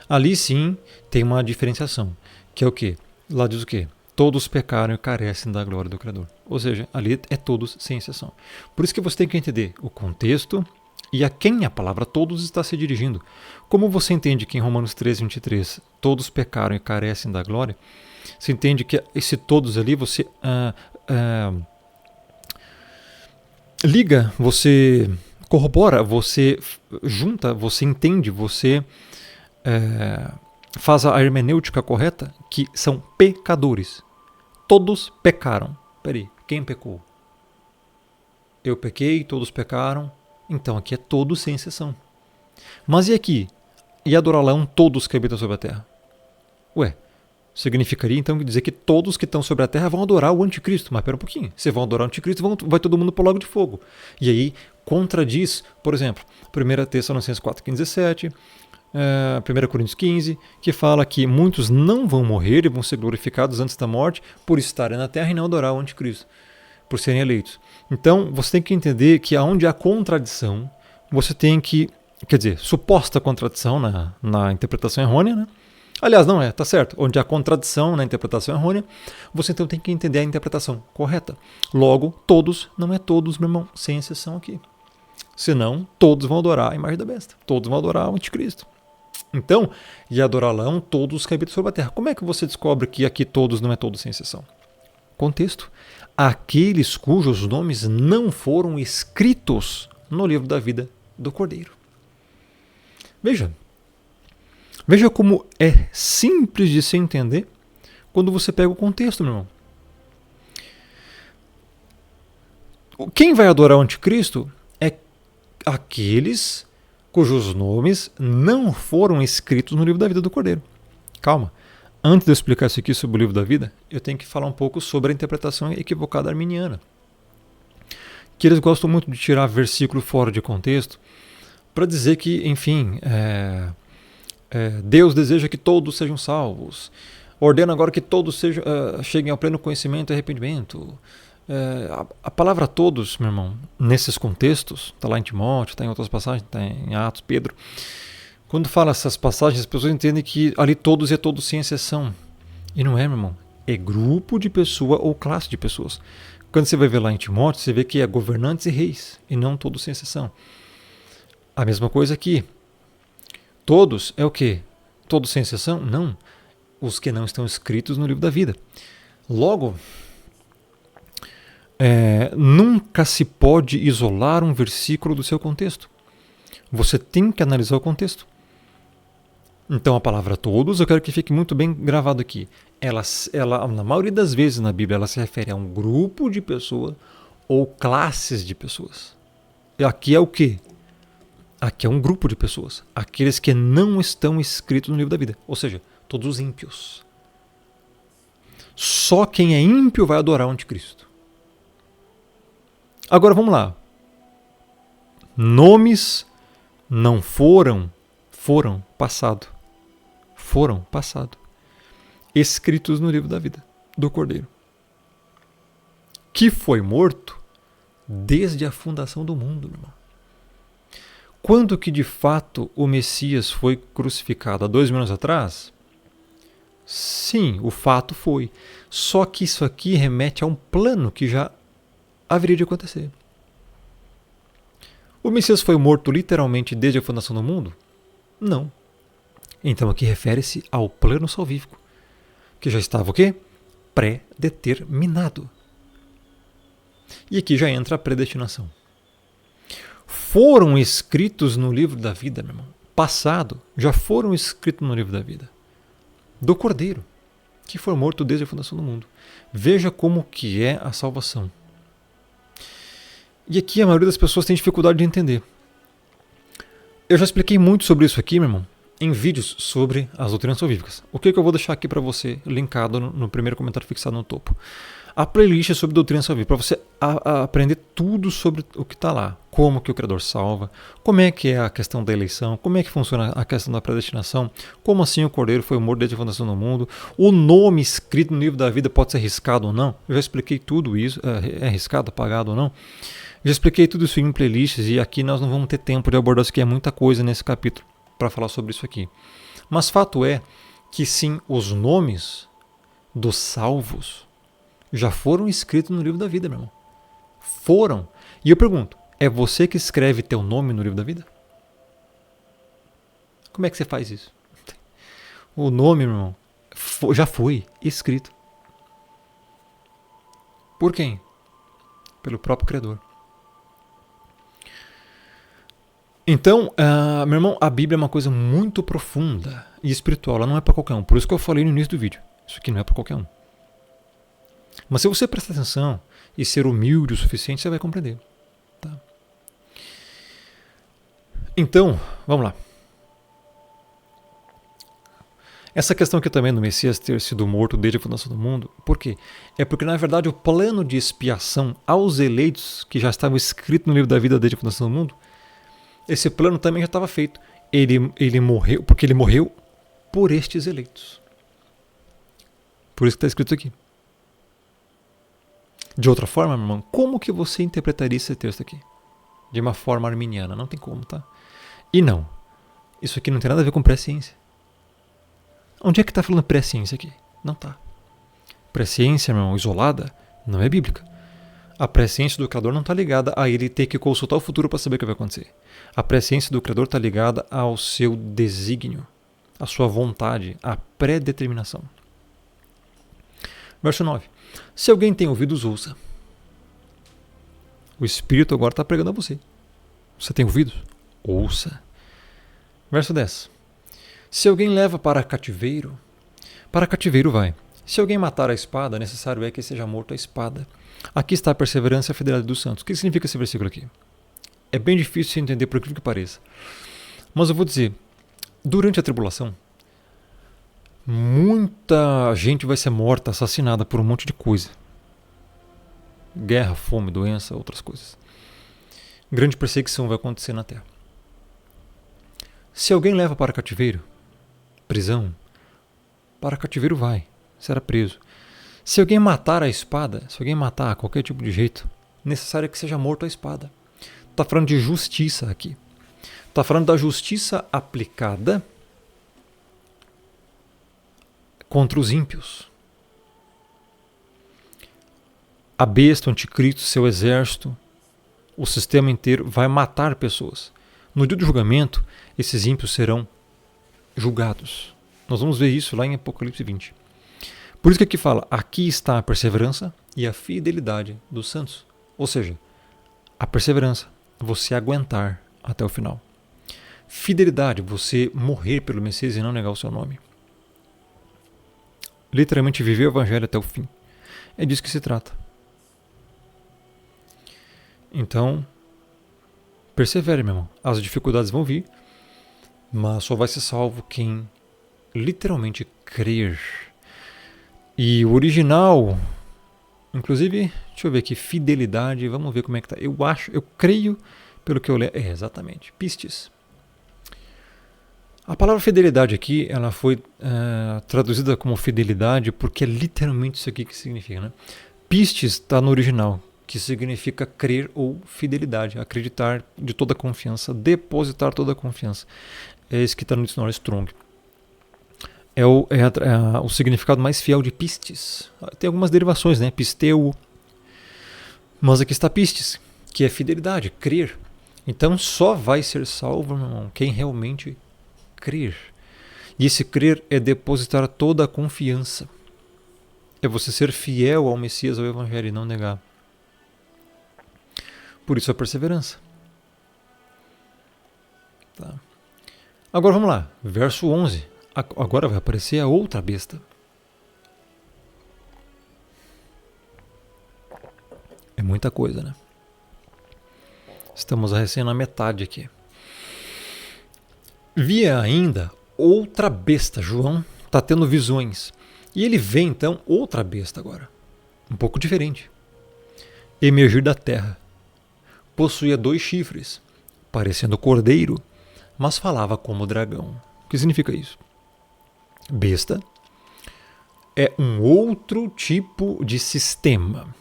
[SPEAKER 1] ali sim tem uma diferenciação, que é o quê? Lá diz o quê? Todos pecaram e carecem da glória do Criador. Ou seja, ali é todos sem exceção. Por isso que você tem que entender o contexto e a quem a palavra todos está se dirigindo. Como você entende que em Romanos 3:23 todos pecaram e carecem da glória, você entende que esse todos ali você liga, você corrobora, você junta, você entende, você faz a hermenêutica correta, que são pecadores. Todos pecaram. Peraí, quem pecou? Eu pequei, todos pecaram. Então aqui é todos sem exceção. Mas e aqui? E adorá-lo todos que habitam sobre a terra? Ué, significaria então dizer que todos que estão sobre a terra vão adorar o anticristo. Mas pera um pouquinho, se vão adorar o anticristo, vai todo mundo para o lago de fogo. E aí contradiz, por exemplo, 1 Tessalonicenses 4:17, 1 Coríntios 15, que fala que muitos não vão morrer e vão ser glorificados antes da morte por estarem na terra e não adorar o anticristo, por serem eleitos. Então, você tem que entender que onde há contradição, você tem que, quer dizer, suposta contradição na interpretação errônea, né? Aliás, não é, tá certo. Onde há contradição na interpretação errônea, você então tem que entender a interpretação correta. Logo, todos, não é todos, meu irmão, sem exceção aqui. Senão, todos vão adorar a imagem da besta. Todos vão adorar o anticristo. Então, e adorá-lo todos que habitam sobre a terra. Como é que você descobre que aqui todos não é todos sem exceção? Contexto. Aqueles cujos nomes não foram escritos no livro da vida do Cordeiro. Veja como é simples de se entender quando você pega o contexto, meu irmão. Quem vai adorar o anticristo é aqueles cujos nomes não foram escritos no livro da vida do Cordeiro. Calma. Antes de eu explicar isso aqui sobre o livro da vida, eu tenho que falar um pouco sobre a interpretação equivocada arminiana. Que eles gostam muito de tirar versículo fora de contexto para dizer que, enfim, Deus deseja que todos sejam salvos. Ordena agora que todos cheguem ao pleno conhecimento e arrependimento. A palavra todos, meu irmão, nesses contextos, está lá em Timóteo, está em outras passagens, está em Atos, Pedro. Quando fala essas passagens, as pessoas entendem que ali todos é todos sem exceção. E não é, meu irmão. É grupo de pessoa ou classe de pessoas. Quando você vai ver lá em Timóteo, você vê que é governantes e reis, e não todos sem exceção. A mesma coisa aqui. Todos é o quê? Todos sem exceção? Não. Os que não estão escritos no livro da vida. Logo, nunca se pode isolar um versículo do seu contexto. Você tem que analisar o contexto. Então a palavra todos, eu quero que fique muito bem gravado aqui. Ela, na maioria das vezes na Bíblia, ela se refere a um grupo de pessoas ou classes de pessoas. E aqui é o quê? Aqui é um grupo de pessoas, aqueles que não estão escritos no livro da vida, ou seja, todos os ímpios. Só quem é ímpio vai adorar o anticristo. Agora vamos lá. Nomes não foram passado. Foram passado. Escritos no livro da vida do Cordeiro. Que foi morto desde a fundação do mundo, meu irmão. Quando que de fato o Messias foi crucificado? Há 2000 anos atrás? Sim, o fato foi. Só que isso aqui remete a um plano que já haveria de acontecer. O Messias foi morto literalmente desde a fundação do mundo? Não. Então aqui refere-se ao plano salvífico, que já estava o quê? Pré-determinado. E aqui já entra a predestinação. Foram escritos no livro da vida, meu irmão. Passado, já foram escritos no livro da vida. Do Cordeiro, que foi morto desde a fundação do mundo. Veja como que é a salvação. E aqui a maioria das pessoas tem dificuldade de entender. Eu já expliquei muito sobre isso aqui, meu irmão, em vídeos sobre as doutrinas salvíficas. O que eu vou deixar aqui para você, linkado no primeiro comentário fixado no topo. A playlist é sobre doutrina salvífica, para você aprender tudo sobre o que está lá. Como que o Criador salva, como é que é a questão da eleição, como é que funciona a questão da predestinação, como assim o Cordeiro foi morto desde a fundação do mundo, o nome escrito no livro da vida pode ser riscado ou não. Eu já expliquei tudo isso, é riscado, apagado ou não. Já expliquei tudo isso em playlists e aqui nós não vamos ter tempo de abordar isso aqui, é muita coisa nesse capítulo para falar sobre isso aqui. Mas fato é que sim, os nomes dos salvos já foram escritos no livro da vida, meu irmão. Foram. E eu pergunto, é você que escreve teu nome no livro da vida? Como é que você faz isso? O nome, meu irmão, já foi escrito. Por quem? Pelo próprio Criador. Então, meu irmão, a Bíblia é uma coisa muito profunda e espiritual. Ela não é para qualquer um. Por isso que eu falei no início do vídeo. Isso aqui não é para qualquer um. Mas se você prestar atenção e ser humilde o suficiente, você vai compreender. Tá? Então, vamos lá. Essa questão aqui também do Messias ter sido morto desde a fundação do mundo, por quê? É porque, na verdade, o plano de expiação aos eleitos, que já estava escrito no livro da vida desde a fundação do mundo, esse plano também já estava feito. Ele morreu, porque ele morreu por estes eleitos. Por isso que está escrito aqui. De outra forma, meu irmão, como que você interpretaria esse texto aqui? De uma forma arminiana? Não tem como, tá? E não. Isso aqui não tem nada a ver com presciência. Onde é que está falando presciência aqui? Não tá. Presciência, meu irmão, isolada, não é bíblica. A presciência do Criador não está ligada a ele ter que consultar o futuro para saber o que vai acontecer. A presciência do Criador está ligada ao seu desígnio, à sua vontade, à pré-determinação. Verso 9. Se alguém tem ouvidos, ouça. O Espírito agora está pregando a você. Você tem ouvidos? Ouça. Verso 10. Se alguém leva para cativeiro vai. Se alguém matar a espada, necessário é que seja morto a espada. Aqui está a perseverança e a fidelidade dos santos. O que significa esse versículo aqui? É bem difícil de entender por incrível que pareça. Mas eu vou dizer, durante a tribulação, muita gente vai ser morta, assassinada por um monte de coisa. Guerra, fome, doença, outras coisas. Grande perseguição vai acontecer na terra. Se alguém leva para cativeiro, prisão, para cativeiro vai, será preso. Se alguém matar a espada, se alguém matar a qualquer tipo de jeito, necessário é que seja morto a espada. Está falando de justiça aqui. Está falando da justiça aplicada contra os ímpios. A besta, o anticristo, seu exército, o sistema inteiro vai matar pessoas. No dia do julgamento, esses ímpios serão julgados. Nós vamos ver isso lá em Apocalipse 20. Por isso que aqui fala, aqui está a perseverança e a fidelidade dos santos. Ou seja, a perseverança, você aguentar até o final. Fidelidade, você morrer pelo Messias e não negar o seu nome. Literalmente viver o evangelho até o fim. É disso que se trata. Então, Persevere, meu irmão. As dificuldades vão vir, mas só vai ser salvo quem literalmente crer. E o original, inclusive, deixa eu ver aqui, fidelidade, vamos ver como é que tá. Eu creio, pelo que eu leio, exatamente, pistis. A palavra fidelidade aqui, ela foi traduzida como fidelidade porque é literalmente isso aqui que significa, né? Pistis está no original, que significa crer ou fidelidade, acreditar de toda a confiança, depositar toda a confiança. É esse que está no dicionário Strong. É o significado mais fiel de pistis. Tem algumas derivações, né? Pisteu. Mas aqui está pistis, que é fidelidade, crer. Então só vai ser salvo, meu irmão, quem realmente crer. E esse crer é depositar toda a confiança. É você ser fiel ao Messias, ao Evangelho e não negar. Por isso a perseverança. Tá. Agora vamos lá, verso 11. Agora vai aparecer a outra besta. É muita coisa, né? Estamos recém na metade aqui. Via ainda outra besta. João está tendo visões. E ele vê então outra besta agora. Um pouco diferente. Emergir da terra. Possuía 2 chifres, parecendo cordeiro, mas falava como dragão. O que significa isso? Besta é um outro tipo de sistema.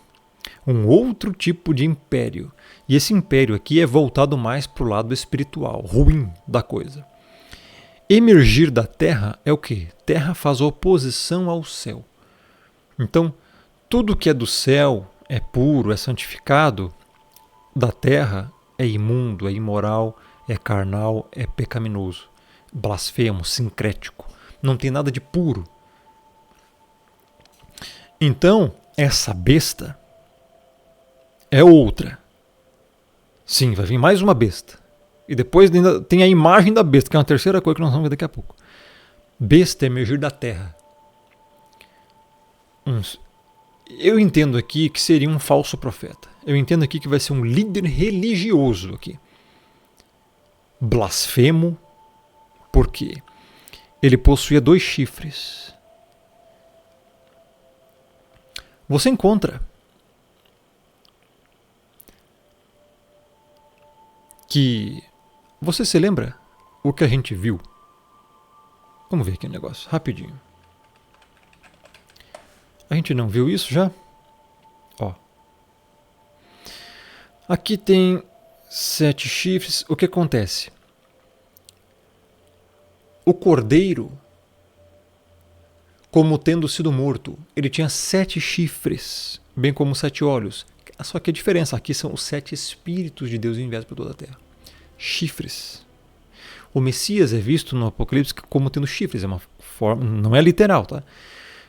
[SPEAKER 1] Um outro tipo de império. E esse império aqui é voltado mais para o lado espiritual, ruim da coisa. Emergir da terra é o quê? Terra faz oposição ao céu. Então, tudo que é do céu é puro, é santificado, da terra é imundo, é imoral, é carnal, é pecaminoso, blasfemo, sincrético. Não tem nada de puro. Então, essa besta é outra. Sim, vai vir mais uma besta. E depois ainda tem a imagem da besta, que é uma terceira coisa que nós vamos ver daqui a pouco. Besta é emergir da terra. Eu entendo aqui que seria um falso profeta. Eu entendo aqui que vai ser um líder religioso aqui. Blasfemo, por quê? Ele possuía 2 chifres. Você encontra que... Você se lembra o que a gente viu? Vamos ver aqui o negócio, rapidinho. A gente não viu isso já? Ó. Aqui tem 7 chifres. O que acontece? O cordeiro, como tendo sido morto, ele tinha 7 chifres, bem como 7 olhos. Só que a diferença aqui são os 7 espíritos de Deus enviados por toda a terra. Chifres. O Messias é visto no Apocalipse como tendo chifres. É uma forma, não é literal, tá?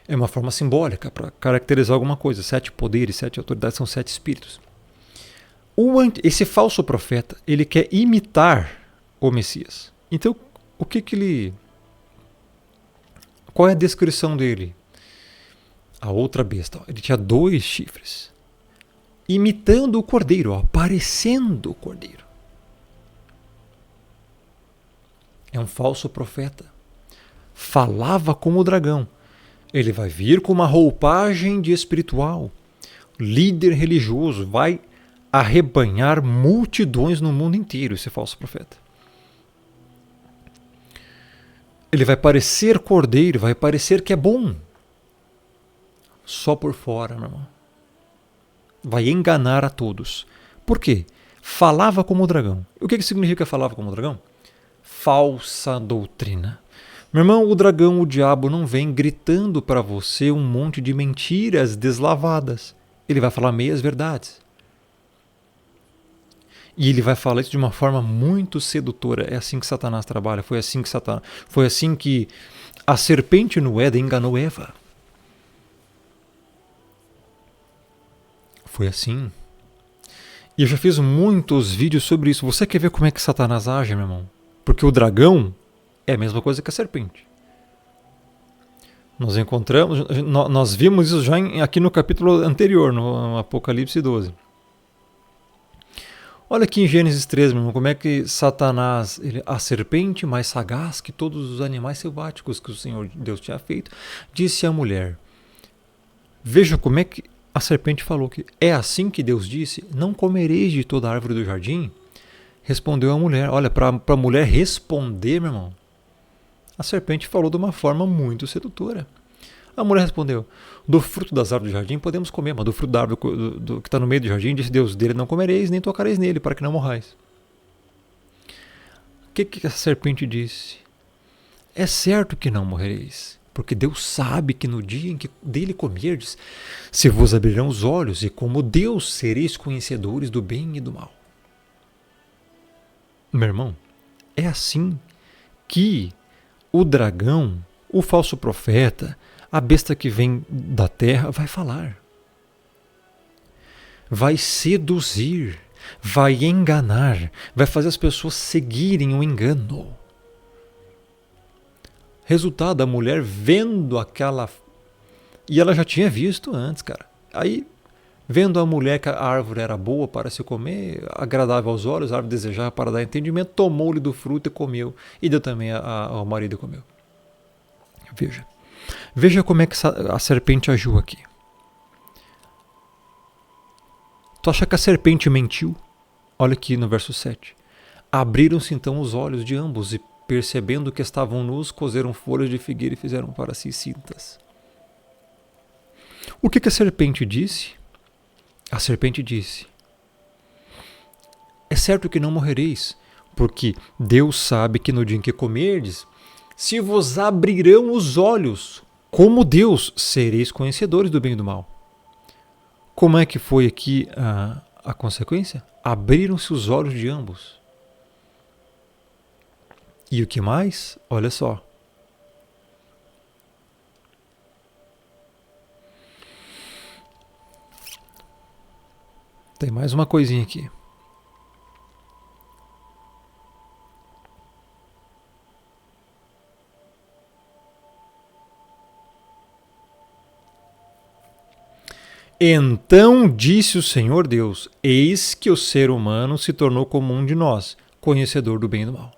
[SPEAKER 1] É uma forma simbólica para caracterizar alguma coisa. 7 poderes, 7 autoridades, são 7 espíritos. Esse falso profeta, ele quer imitar o Messias. Então, o que ele... Qual é a descrição dele? A outra besta. Ó, ele tinha 2 chifres. Imitando o cordeiro, ó, parecendo o cordeiro. É um falso profeta. Falava como o dragão. Ele vai vir com uma roupagem de espiritual. Líder religioso. Vai arrebanhar multidões no mundo inteiro, esse falso profeta. Ele vai parecer cordeiro, vai parecer que é bom. Só por fora, meu irmão. Vai enganar a todos. Por quê? Falava como o dragão. O que significa falava como o dragão? Falsa doutrina. Meu irmão, o dragão, o diabo, não vem gritando para você um monte de mentiras deslavadas. Ele vai falar meias verdades. E ele vai falar isso de uma forma muito sedutora. É assim que Satanás trabalha. Foi assim que a serpente no Éden enganou Eva. Foi assim. E eu já fiz muitos vídeos sobre isso. Você quer ver como é que Satanás age, meu irmão? Porque o dragão é a mesma coisa que a serpente. Nós vimos isso já aqui no capítulo anterior, no Apocalipse 12. Olha aqui em Gênesis 3, meu irmão, como é que Satanás, a serpente mais sagaz que todos os animais selváticos que o Senhor Deus tinha feito, disse à mulher. Veja como é que a serpente falou que é assim que Deus disse, não comereis de toda a árvore do jardim? Respondeu a mulher. Olha, para a mulher responder, meu irmão, a serpente falou de uma forma muito sedutora. A mulher respondeu, do fruto das árvores do jardim podemos comer, mas do fruto da árvore que está no meio do jardim, disse Deus, dele não comereis, nem tocareis nele, para que não morrais. O que a serpente disse? É certo que não morrereis, porque Deus sabe que no dia em que dele comerdes, se vos abrirão os olhos, e como Deus sereis conhecedores do bem e do mal. Meu irmão, é assim que o dragão, o falso profeta, a besta que vem da terra vai falar. Vai seduzir, vai enganar, vai fazer as pessoas seguirem o engano. Resultado, a mulher vendo aquela... E ela já tinha visto antes, cara. Aí, vendo a mulher que a árvore era boa para se comer, agradável aos olhos, a árvore desejava para dar entendimento, tomou-lhe do fruto e comeu. E deu também ao marido e comeu. Veja como é que a serpente agiu aqui. Tu acha que a serpente mentiu? Olha aqui no verso 7. Abriram-se então os olhos de ambos e, percebendo que estavam nus, coseram folhas de figueira e fizeram para si cintas. O que a serpente disse? A serpente disse, é certo que não morrereis, porque Deus sabe que no dia em que comerdes, se vos abrirão os olhos, como Deus, sereis conhecedores do bem e do mal. Como é que foi aqui a consequência? Abriram-se os olhos de ambos. E o que mais? Olha só. Tem mais uma coisinha aqui. Então disse o Senhor Deus, eis que o ser humano se tornou como um de nós, conhecedor do bem e do mal.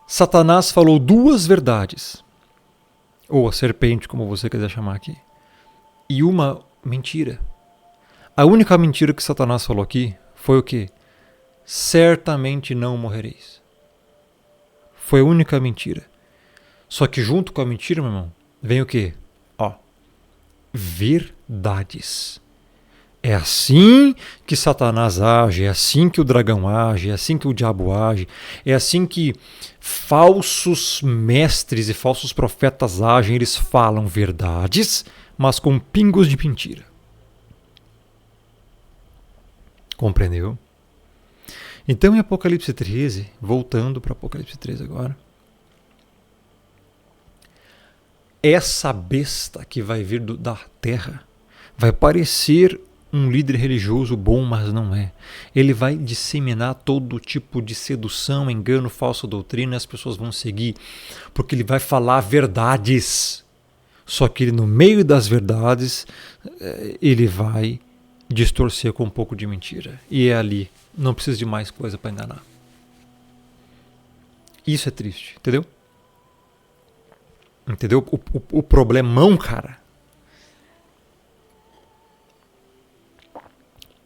[SPEAKER 1] Satanás falou duas verdades, ou a serpente, como você quiser chamar aqui, e uma mentira. A única mentira que Satanás falou aqui foi o quê? Certamente não morrereis. Foi a única mentira. Só que junto com a mentira, meu irmão, vem o quê? Verdades. É assim que Satanás age, é assim que o dragão age, é assim que o diabo age, é assim que falsos mestres e falsos profetas agem. Eles falam verdades, mas com pingos de mentira. Compreendeu? Então em Apocalipse 13, voltando para Apocalipse 13 agora, essa besta que vai vir da terra vai parecer um líder religioso bom, mas não é. Ele vai disseminar todo tipo de sedução, engano, falsa doutrina, e as pessoas vão seguir, porque ele vai falar verdades. Só que no meio das verdades, ele vai distorcer com um pouco de mentira. E é ali, não precisa de mais coisa para enganar. Isso é triste, entendeu? Entendeu? O problemão, cara.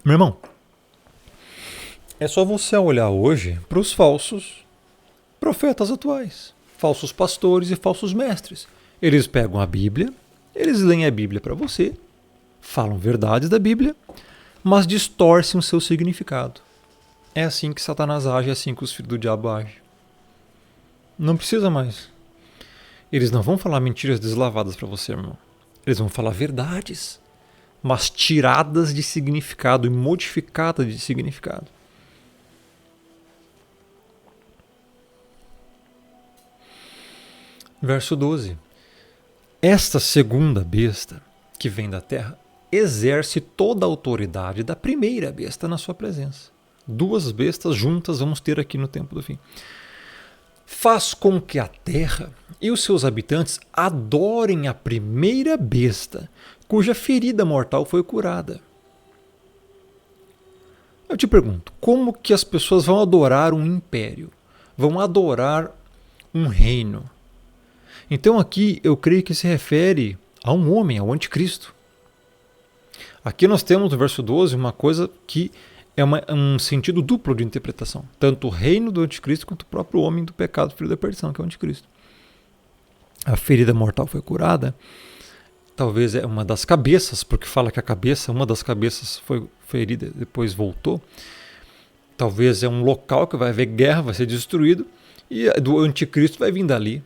[SPEAKER 1] Meu irmão, é só você olhar hoje para os falsos profetas atuais, falsos pastores e falsos mestres. Eles pegam a Bíblia, eles leem a Bíblia para você, falam verdades da Bíblia, mas distorcem o seu significado. É assim que Satanás age, é assim que os filhos do diabo agem. Não precisa mais. Eles não vão falar mentiras deslavadas para você, irmão. Eles vão falar verdades, mas tiradas de significado e modificadas de significado. Verso 12. Esta segunda besta, que vem da terra, exerce toda a autoridade da primeira besta na sua presença. Duas bestas juntas vamos ter aqui no tempo do fim. faz com que a terra e os seus habitantes adorem a primeira besta, cuja ferida mortal foi curada. Eu te pergunto, como que as pessoas vão adorar um império? Vão adorar um reino? Então aqui eu creio que se refere a um homem, ao anticristo. Aqui nós temos no verso 12 uma coisa que é um sentido duplo de interpretação. Tanto o reino do anticristo quanto o próprio homem do pecado, filho da perdição, que é o anticristo. A ferida mortal foi curada. Talvez é uma das cabeças, porque fala que uma das cabeças foi ferida, depois voltou. Talvez é um local que vai haver guerra, vai ser destruído, e do anticristo vai vir dali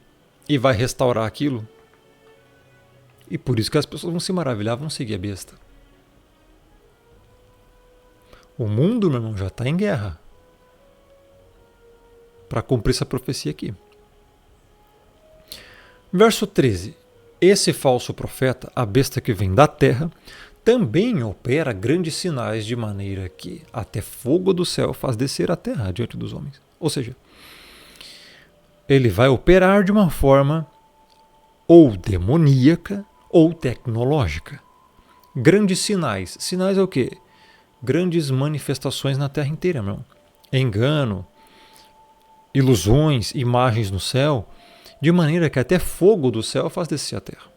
[SPEAKER 1] e vai restaurar aquilo. E por isso que as pessoas vão se maravilhar, vão seguir a besta. O mundo, meu irmão, já está em guerra para cumprir essa profecia aqui. Verso 13. Esse falso profeta, a besta que vem da terra, também opera grandes sinais, de maneira que até fogo do céu faz descer a terra diante dos homens. Ou seja, ele vai operar de uma forma ou demoníaca ou tecnológica. Grandes sinais. Sinais é o quê? Grandes manifestações na terra inteira, meu. Engano, ilusões, imagens no céu, de maneira que até fogo do céu faz descer a terra.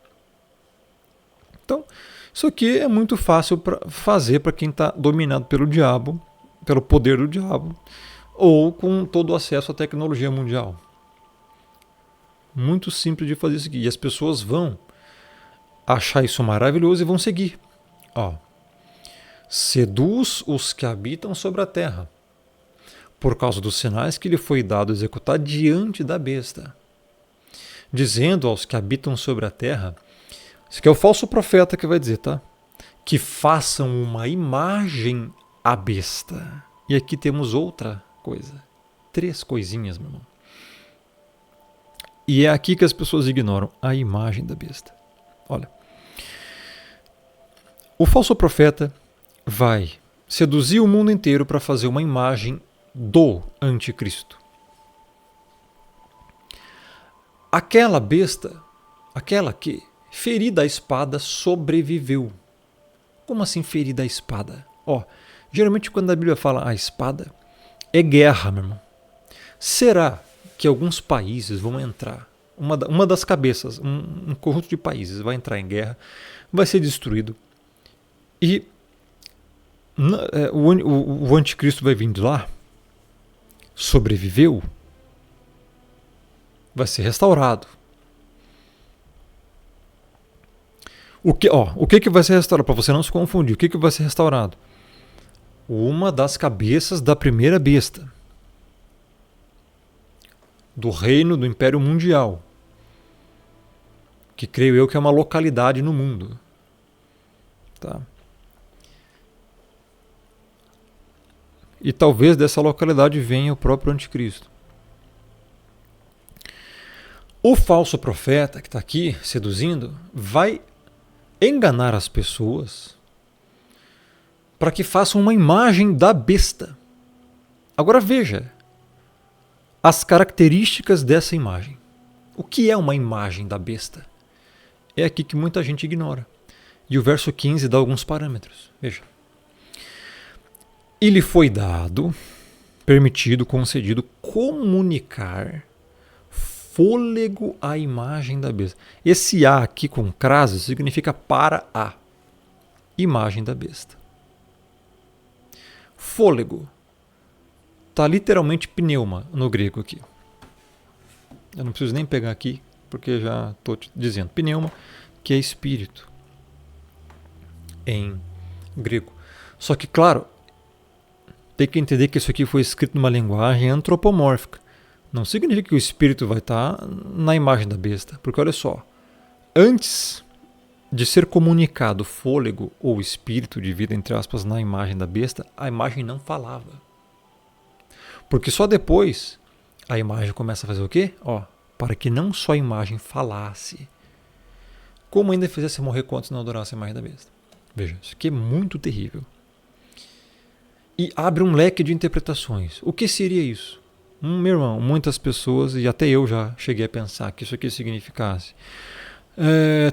[SPEAKER 1] Então, isso aqui é muito fácil para fazer para quem está dominado pelo diabo, pelo poder do diabo, ou com todo o acesso à tecnologia mundial. Muito simples de fazer isso aqui. E as pessoas vão achar isso maravilhoso e vão seguir. Seduz os que habitam sobre a terra, por causa dos sinais que lhe foi dado executar diante da besta, dizendo aos que habitam sobre a terra, isso aqui é o falso profeta que vai dizer, tá? Que façam uma imagem à besta. E aqui temos outra coisa. 3 coisinhas, meu irmão. E é aqui que as pessoas ignoram a imagem da besta. Olha, o falso profeta vai seduzir o mundo inteiro para fazer uma imagem do anticristo. Aquela besta, aquela que, ferida a espada, sobreviveu. Como assim ferida a espada? Geralmente quando a Bíblia fala a espada, é guerra, meu irmão. Será que alguns países vão entrar, uma das cabeças, um conjunto de países vai entrar em guerra, vai ser destruído, e o anticristo vai vir de lá, sobreviveu, vai ser restaurado. O que vai ser restaurado? Para você não se confundir, o que vai ser restaurado? Uma das cabeças da primeira besta, do reino do Império Mundial, que creio eu que é uma localidade no mundo. Tá? E talvez dessa localidade venha o próprio anticristo. O falso profeta que está aqui seduzindo vai enganar as pessoas para que façam uma imagem da besta. Agora veja as características dessa imagem. O que é uma imagem da besta? É aqui que muita gente ignora. E o verso 15 dá alguns parâmetros. Veja. E lhe foi dado, permitido, concedido, comunicar fôlego à imagem da besta. Esse A aqui com crase significa para a imagem da besta. Fôlego. Está literalmente pneuma no grego aqui. Eu não preciso nem pegar aqui, porque já estou te dizendo. Pneuma, que é espírito em grego. Só que, claro, tem que entender que isso aqui foi escrito numa linguagem antropomórfica. Não significa que o espírito vai estar na imagem da besta. Porque olha só, antes de ser comunicado fôlego ou espírito de vida, entre aspas, na imagem da besta, a imagem não falava. Porque só depois a imagem começa a fazer o quê? Para que não só a imagem falasse, como ainda fizesse morrer quantos não adorassem a imagem da besta. Veja, isso aqui é muito terrível. E abre um leque de interpretações. O que seria isso? Meu irmão, muitas pessoas, e até eu já cheguei a pensar que isso aqui significasse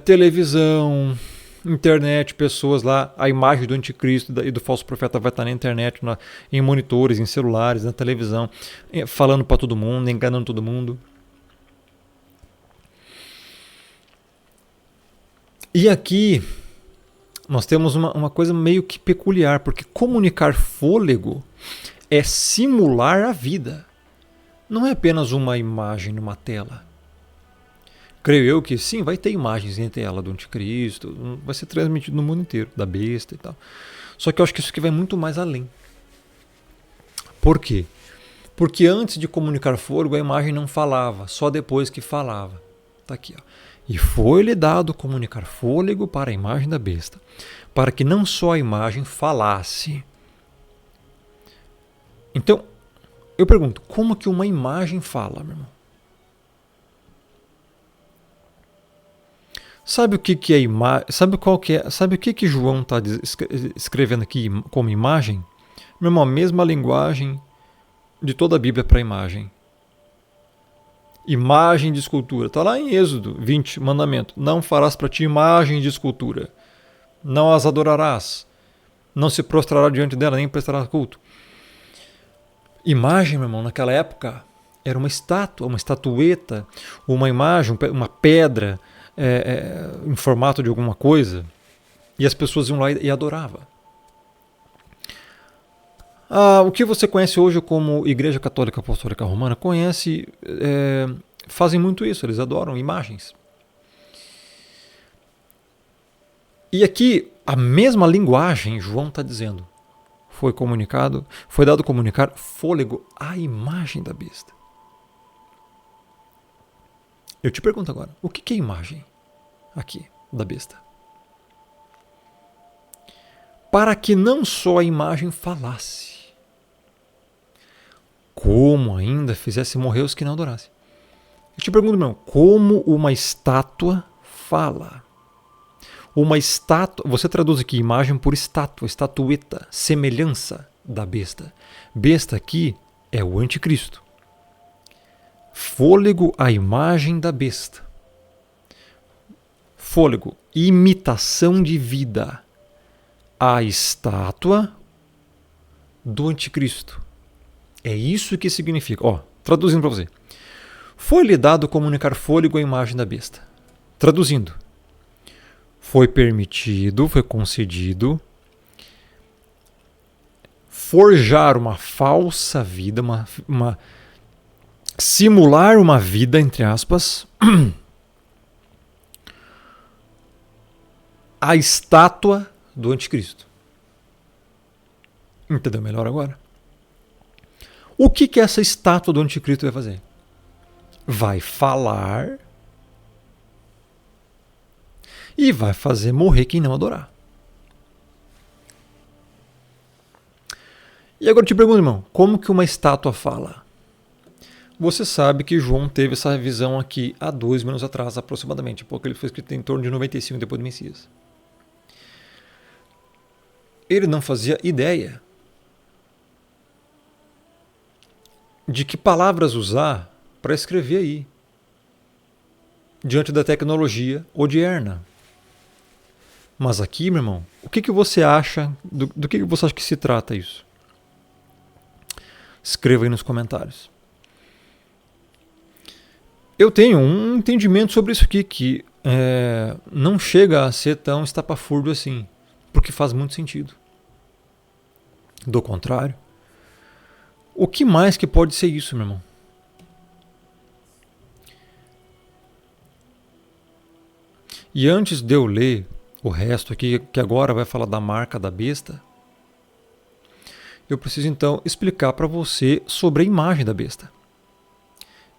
[SPEAKER 1] televisão, internet, pessoas lá, a imagem do anticristo e do falso profeta vai estar na internet, em monitores, em celulares, na televisão, falando para todo mundo, enganando todo mundo. E aqui nós temos uma coisa meio que peculiar, porque comunicar fôlego é simular a vida. Não é apenas uma imagem numa tela. Creio eu que sim, vai ter imagens em tela do anticristo, vai ser transmitido no mundo inteiro, da besta e tal. Só que eu acho que isso aqui vai muito mais além. Por quê? Porque antes de comunicar fôlego, a imagem não falava, só depois que falava. Está aqui, ó. E foi-lhe dado comunicar fôlego para a imagem da besta, para que não só a imagem falasse. Então, eu pergunto, como que uma imagem fala, meu irmão? Sabe o que é imagem? Sabe qual que é? Sabe o que João está escrevendo aqui como imagem? Meu irmão, a mesma linguagem de toda a Bíblia para imagem. Imagem de escultura. Está lá em Êxodo 20, mandamento. Não farás para ti imagem de escultura. Não as adorarás. Não se prostrará diante dela, nem prestará culto. Imagem, meu irmão, naquela época era uma estátua, uma estatueta, uma imagem, uma pedra em formato de alguma coisa. E as pessoas iam lá e adoravam. O que você conhece hoje como Igreja Católica Apostólica Romana, fazem muito isso, eles adoram imagens. E aqui, a mesma linguagem, João está dizendo, foi dado comunicar fôlego à imagem da besta. Eu te pergunto agora, o que é imagem aqui da besta? Para que não só a imagem falasse, como ainda fizesse morrer os que não adorassem. Eu te pergunto, meu irmão, como uma estátua fala? Uma estátua, você traduz aqui imagem por estátua, estatueta, semelhança da besta. Besta aqui é o anticristo. Fôlego, a imagem da besta. Fôlego, imitação de vida. A estátua do anticristo. É isso que significa. Traduzindo para você. Foi-lhe dado comunicar fôlego à imagem da besta. Traduzindo. Foi permitido, foi concedido forjar uma falsa vida, simular uma vida, entre aspas, a estátua do anticristo. Entendeu melhor agora? O que essa estátua do anticristo vai fazer? Vai falar e vai fazer morrer quem não adorar. E agora eu te pergunto, irmão, como que uma estátua fala? Você sabe que João teve essa visão aqui há 2 anos atrás, aproximadamente, porque ele foi escrito em torno de 95 depois do Messias. Ele não fazia ideia de que palavras usar para escrever aí, diante da tecnologia odierna. Mas aqui, meu irmão, o que você acha, do que você acha que se trata isso? Escreva aí nos comentários. Eu tenho um entendimento sobre isso aqui, que não chega a ser tão estapafúrdio assim, porque faz muito sentido. Do contrário, o que mais que pode ser isso, meu irmão? E antes de eu ler o resto aqui, que agora vai falar da marca da besta, eu preciso então explicar para você sobre a imagem da besta.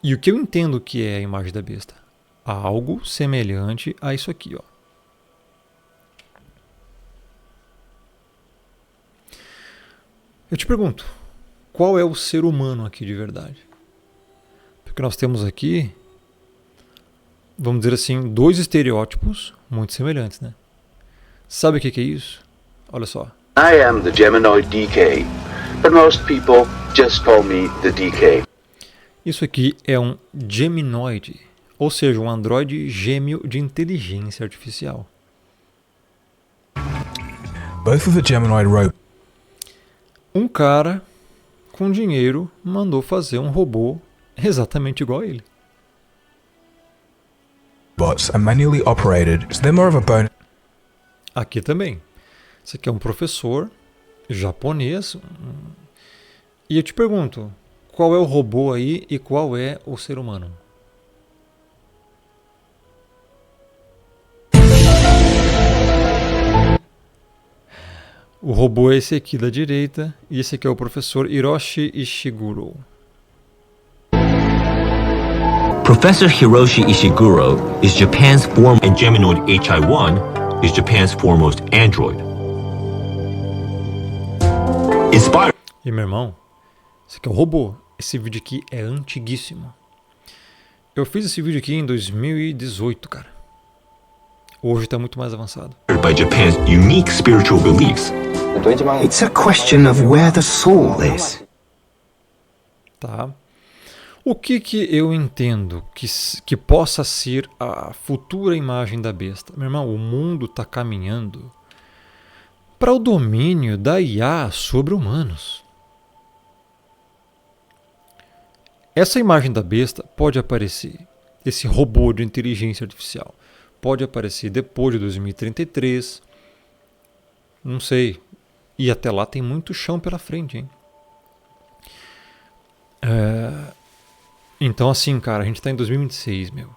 [SPEAKER 1] E o que eu entendo que é a imagem da besta? Algo semelhante a isso aqui, ó. Eu te pergunto, qual é o ser humano aqui de verdade? Porque nós temos aqui, vamos dizer assim, 2 estereótipos muito semelhantes, né? Sabe o que é isso? Olha só.
[SPEAKER 2] I am the Geminoid DK, but most people just call me the DK.
[SPEAKER 1] Isso aqui é um Geminoid, ou seja, um androide gêmeo de inteligência artificial.
[SPEAKER 2] Both of the Geminoid
[SPEAKER 1] Um cara com dinheiro mandou fazer um robô exatamente igual a ele.
[SPEAKER 2] robots are manually operated, so they're more of a bonus.
[SPEAKER 1] Aqui também. Esse aqui é um professor japonês. E eu te pergunto, qual é o robô aí e qual é o ser humano? O robô é esse aqui da direita e esse aqui é o professor Hiroshi Ishiguro.
[SPEAKER 3] Professor Hiroshi Ishiguro is Japan's and Geminoid HI-1 is Japan's foremost android. Inspired.
[SPEAKER 1] E meu irmão, esse aqui é o robô. Esse vídeo aqui é antiguíssimo. Eu fiz esse vídeo aqui em 2018, cara. Hoje está muito mais avançado.
[SPEAKER 3] By Japan's unique spiritual beliefs.
[SPEAKER 4] It's a question of where the soul is.
[SPEAKER 1] Tá. O que eu entendo que possa ser a futura imagem da besta? Meu irmão, o mundo está caminhando para o domínio da IA sobre humanos. Essa imagem da besta pode aparecer, esse robô de inteligência artificial, pode aparecer depois de 2033, não sei, e até lá tem muito chão pela frente, hein? Então assim, cara, a gente está em 2026, meu.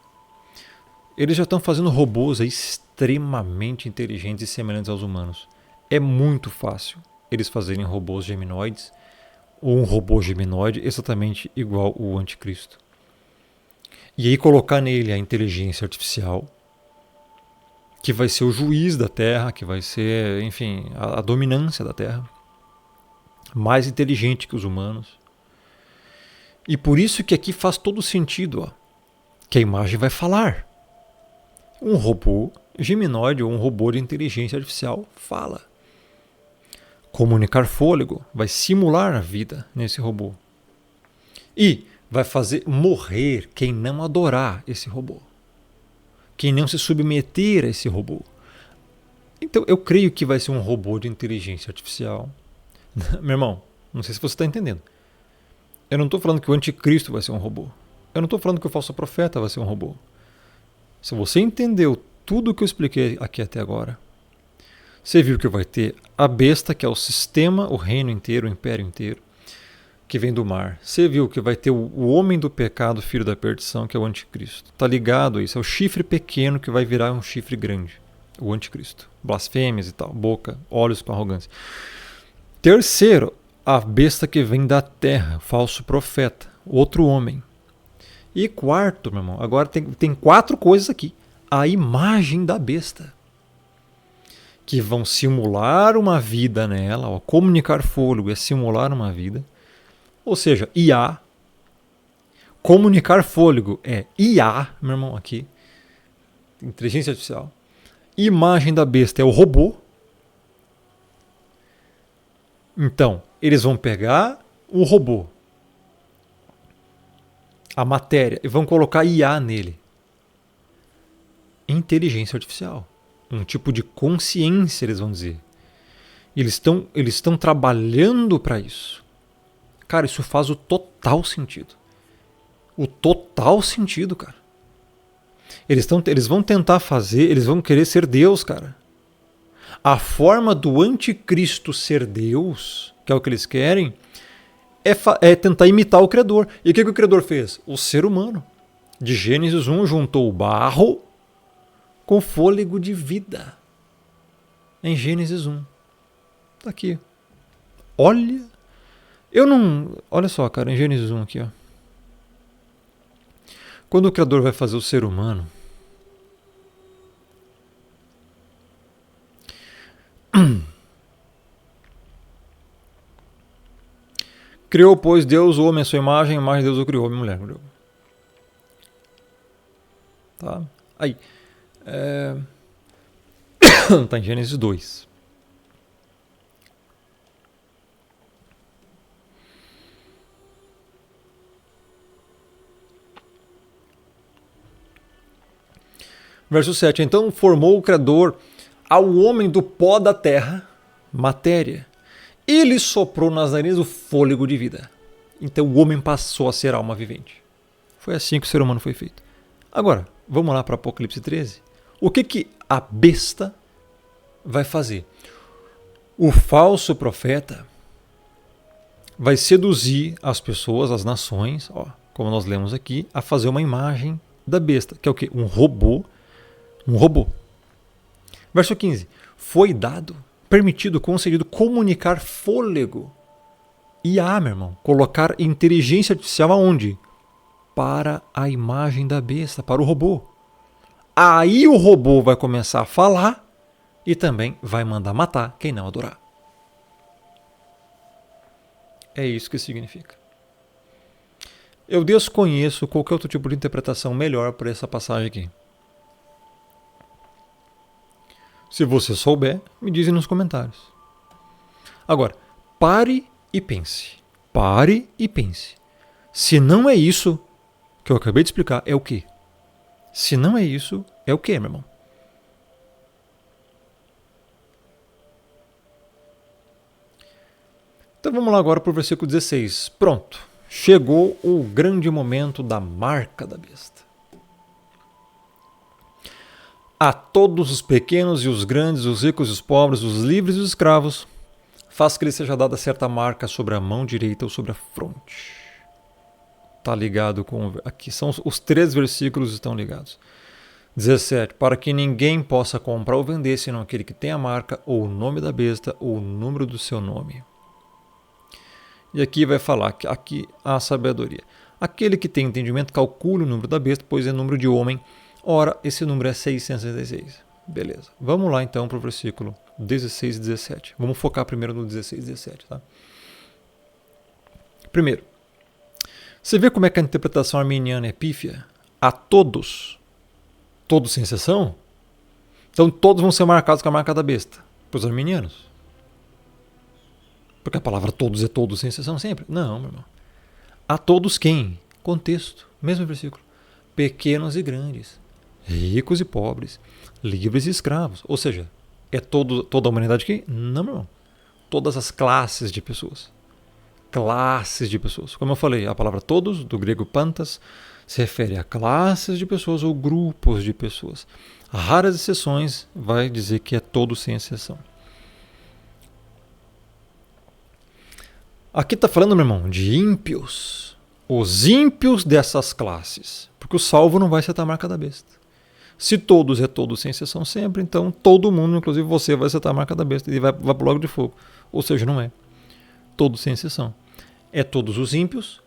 [SPEAKER 1] Eles já estão fazendo robôs aí extremamente inteligentes e semelhantes aos humanos. É muito fácil eles fazerem robôs geminoides ou um robô geminoide exatamente igual o anticristo. E aí colocar nele a inteligência artificial, que vai ser o juiz da Terra, que vai ser, enfim, a dominância da Terra, mais inteligente que os humanos. E por isso que aqui faz todo sentido, ó, que a imagem vai falar. Um robô geminoide ou um robô de inteligência artificial fala. Comunicar fôlego vai simular a vida nesse robô. E vai fazer morrer quem não adorar esse robô. Quem não se submeter a esse robô. Então eu creio que vai ser um robô de inteligência artificial. Meu irmão, não sei se você está entendendo. Eu não estou falando que o anticristo vai ser um robô. Eu não estou falando que o falso profeta vai ser um robô. Se você entendeu tudo o que eu expliquei aqui até agora, você viu que vai ter a besta, que é o sistema, o reino inteiro, o império inteiro, que vem do mar. Você viu que vai ter o homem do pecado, filho da perdição, que é o anticristo. Está ligado a isso? É o chifre pequeno que vai virar um chifre grande. O anticristo. Blasfêmias e tal. Boca, olhos com arrogância. Terceiro, a besta que vem da terra, falso profeta, outro homem. E quarto, meu irmão, agora tem 4 coisas aqui. A imagem da besta, que vão simular uma vida nela, ó, comunicar fôlego é simular uma vida, ou seja, IA. Comunicar fôlego é IA, meu irmão, aqui, inteligência artificial. Imagem da besta é o robô. Então, eles vão pegar o robô, a matéria, e vão colocar IA nele. Inteligência artificial. Um tipo de consciência, eles vão dizer. Eles estão trabalhando para isso. Cara, isso faz o total sentido. O total sentido, cara. Eles vão tentar fazer, eles vão querer ser Deus, cara. A forma do anticristo ser Deus, que é o que eles querem, é tentar imitar o Criador. E o que o Criador fez? O ser humano. De Gênesis 1 juntou o barro com fôlego de vida. Em Gênesis 1. Tá aqui. Olha. Olha só, cara, em Gênesis 1 aqui, ó. Quando o Criador vai fazer o ser humano, criou, pois, Deus o homem à sua imagem, a imagem de Deus o criou, homem e mulher. Tá? Aí. Tá em Gênesis 2. Verso 7. Então formou o Criador ao homem do pó da terra, matéria, e lhe soprou nas narinas o fôlego de vida. Então o homem passou a ser alma vivente. Foi assim que o ser humano foi feito. Agora, vamos lá para Apocalipse 13. O que a besta vai fazer? O falso profeta vai seduzir as pessoas, as nações, ó, como nós lemos aqui, a fazer uma imagem da besta, que é o quê? Um robô. Um robô. Verso 15. Foi dado, permitido, concedido comunicar fôlego. E meu irmão, colocar inteligência artificial aonde? Para a imagem da besta, para o robô. Aí o robô vai começar a falar e também vai mandar matar quem não adorar. É isso que significa. Eu desconheço qualquer outro tipo de interpretação melhor para essa passagem aqui. Se você souber, me diz nos comentários. Agora, pare e pense. Pare e pense. Se não é isso que eu acabei de explicar, é o quê? Se não é isso, é o quê, meu irmão? Então vamos lá agora para o versículo 16. Pronto. Chegou o grande momento da marca da besta. A todos os pequenos e os grandes, os ricos e os pobres, os livres e os escravos, faz que lhe seja dada certa marca sobre a mão direita ou sobre a fronte. Está ligado com... Aqui são os 3 versículos estão ligados. 17. Para que ninguém possa comprar ou vender, senão aquele que tem a marca, ou o nome da besta, ou o número do seu nome. E aqui vai falar que aqui há sabedoria. Aquele que tem entendimento calcule o número da besta, pois é número de homem. Ora, esse número é 666. Beleza. Vamos lá então para o versículo 16 e 17. Vamos focar primeiro no 16 e 17. Tá? Primeiro, você vê como é que a interpretação arminiana é pífia? A todos, todos sem exceção, então todos vão ser marcados com a marca da besta, para os arminianos. Porque a palavra todos é todos sem exceção sempre. Não, meu irmão. A todos quem? Contexto. Mesmo versículo. Pequenos e grandes. Ricos e pobres. Livres e escravos. Ou seja, é toda a humanidade aqui? Não, meu irmão. Todas as classes de pessoas. Classes de pessoas. Como eu falei, a palavra todos, do grego pantas, se refere a classes de pessoas ou grupos de pessoas. A raras exceções vai dizer que é todo sem exceção. Aqui está falando, meu irmão, de ímpios. Os ímpios dessas classes. Porque o salvo não vai ser a marca da besta. Se todos é todos sem exceção sempre, então todo mundo, inclusive você, vai acertar a marca da besta e vai para o lago de fogo. Ou seja, não é. Todos sem exceção. É todos os ímpios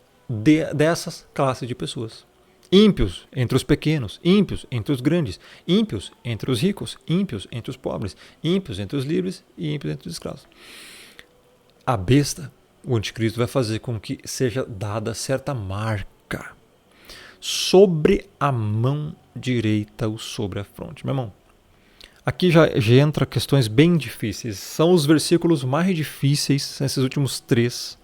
[SPEAKER 1] dessas classes de pessoas. Ímpios entre os pequenos, ímpios entre os grandes, ímpios entre os ricos, ímpios entre os pobres, ímpios entre os livres e ímpios entre os escravos. A besta, o anticristo, vai fazer com que seja dada certa marca sobre a mão direita ou sobre a fronte. Meu irmão, aqui já entra questões bem difíceis. São os versículos mais difíceis, esses últimos 3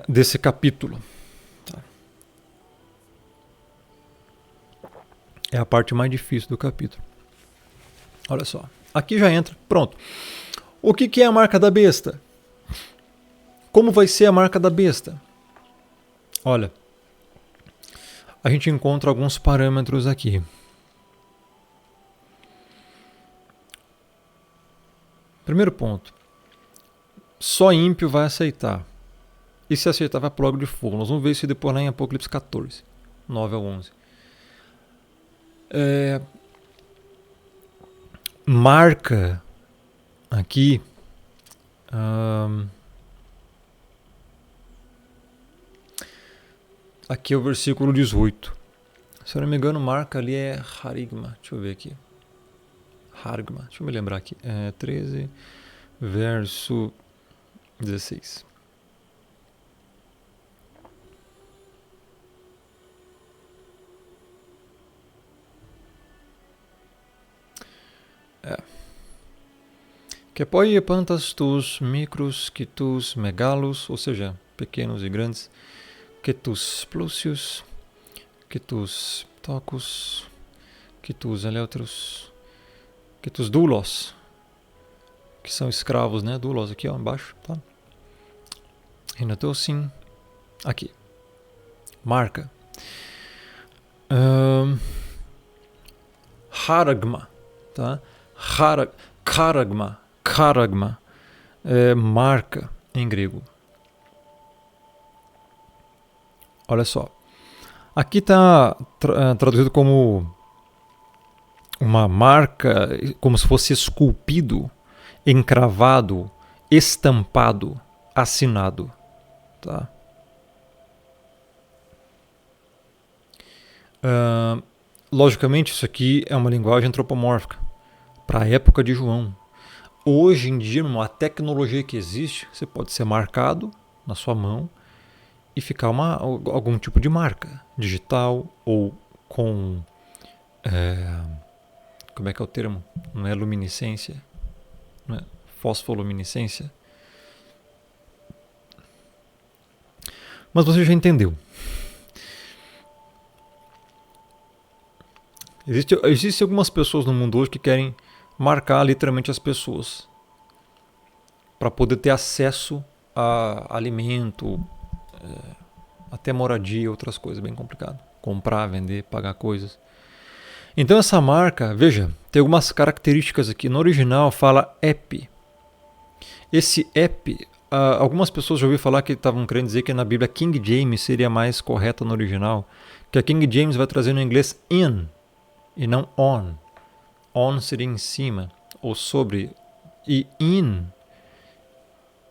[SPEAKER 1] desse capítulo. Tá. É a parte mais difícil do capítulo. Olha só, aqui já entra, pronto. O que é a marca da besta? Como vai ser a marca da besta? Olha, a gente encontra alguns parâmetros aqui. Primeiro ponto. Só ímpio vai aceitar. E se aceitar, vai para o lago de fogo. Nós vamos ver isso depois lá em Apocalipse 14, 9 ao 11. Marca aqui. Aqui é o versículo 18. Se eu não me engano, marca ali é harigma. Deixa eu ver aqui. Harigma. Deixa eu me lembrar aqui. 13, verso 16. Que poi pantas tus micros, que tus megalos, ou seja, pequenos e grandes, que tus plusius, que tus Tocos, quitus, eleutros, quitus doulos, que são escravos, né? Doulos aqui, ó, embaixo, tá? Renatosin, aqui. Marca. Haragma, tá? Karagma, marca em grego. Olha só. Aqui está traduzido como uma marca, como se fosse esculpido, encravado, estampado, assinado. Tá? Logicamente, isso aqui é uma linguagem antropomórfica para a época de João. Hoje em dia, a tecnologia que existe, você pode ser marcado na sua mão e ficar algum tipo de marca digital ou com como é que é o termo? Não é luminescência, não é fosfoluminescência. Mas você já entendeu. Existem algumas pessoas no mundo hoje que querem marcar literalmente as pessoas para poder ter acesso a alimento, até moradia e outras coisas, bem complicado. Comprar, vender, pagar coisas. Então essa marca, veja, tem algumas características aqui. No original fala EP. Esse EP, algumas pessoas já ouviram falar que estavam querendo dizer que na Bíblia King James seria mais correta no original, que a King James vai trazer no inglês in e não on. On seria em cima ou sobre, e in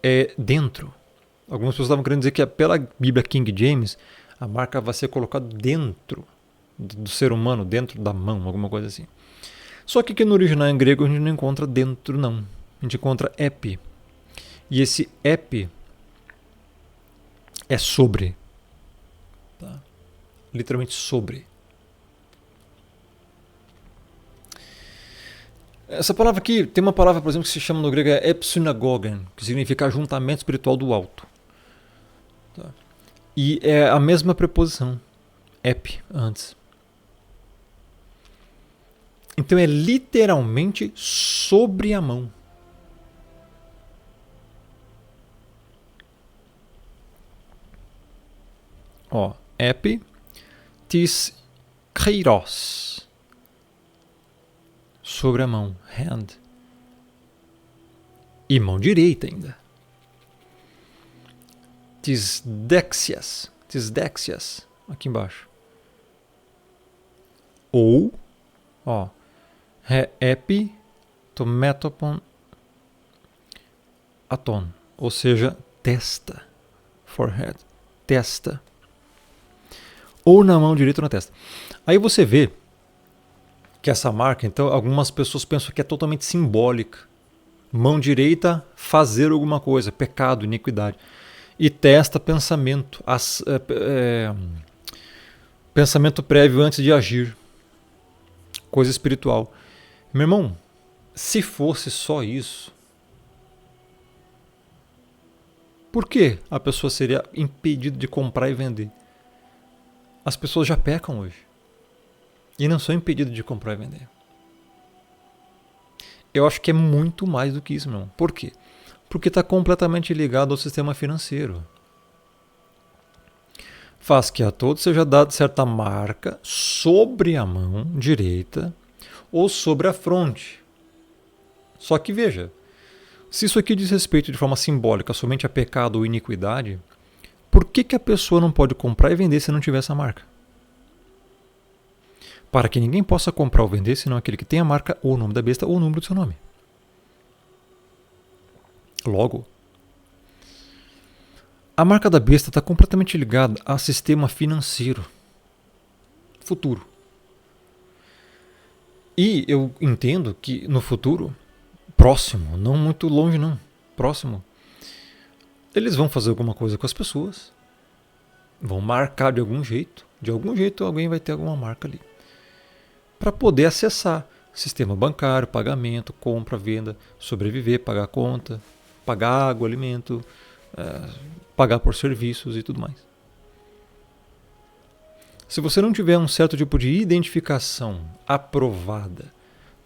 [SPEAKER 1] é dentro. Algumas pessoas estavam querendo dizer que pela Bíblia King James a marca vai ser colocada dentro do ser humano, dentro da mão, alguma coisa assim. Só que aqui no original em grego a gente não encontra dentro, não. A gente encontra epi. E esse epi é sobre. Tá? Literalmente sobre. Essa palavra aqui, tem uma palavra, por exemplo, que se chama no grego epsynagogen, que significa ajuntamento espiritual do alto. Tá? E é a mesma preposição, ep, antes. Então é literalmente sobre a mão. Ó, ep, tis kairos. Sobre a mão, hand. E mão direita ainda. Tisdexias, aqui embaixo. Ou, ó, epi, tometopon, aton. Ou seja, testa, forehead, testa. Ou na mão direita ou na testa. Aí você vê que essa marca, então, algumas pessoas pensam que é totalmente simbólica. Mão direita, fazer alguma coisa, pecado, iniquidade. E testa, pensamento. Pensamento prévio antes de agir. Coisa espiritual. Meu irmão, se fosse só isso, por que a pessoa seria impedida de comprar e vender? As pessoas já pecam hoje. E não são impedidos de comprar e vender. Eu acho que é muito mais do que isso, meu irmão. Por quê? Porque está completamente ligado ao sistema financeiro. Faz que a todos seja dada certa marca sobre a mão direita ou sobre a fronte. Só que veja, se isso aqui diz respeito de forma simbólica somente a pecado ou iniquidade, por que a pessoa não pode comprar e vender se não tiver essa marca? Para que ninguém possa comprar ou vender, senão aquele que tem a marca, ou o nome da besta, ou o número do seu nome. Logo, a marca da besta está completamente ligada ao sistema financeiro futuro. E eu entendo que no futuro, próximo, não muito longe não, próximo, eles vão fazer alguma coisa com as pessoas, vão marcar de algum jeito alguém vai ter alguma marca ali. Para poder acessar sistema bancário, pagamento, compra, venda, sobreviver, pagar conta, pagar água, alimento, pagar por serviços e tudo mais. Se você não tiver um certo tipo de identificação aprovada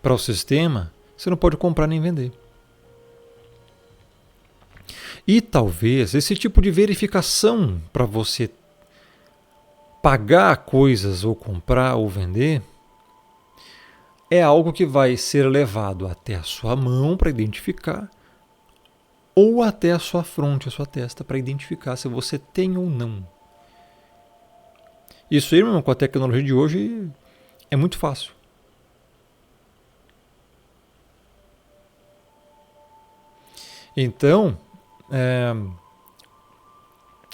[SPEAKER 1] para o sistema, você não pode comprar nem vender. E talvez esse tipo de verificação para você pagar coisas ou comprar ou vender é algo que vai ser levado até a sua mão para identificar ou até a sua fronte, a sua testa, para identificar se você tem ou não. Isso aí, irmão, com a tecnologia de hoje é muito fácil. Então,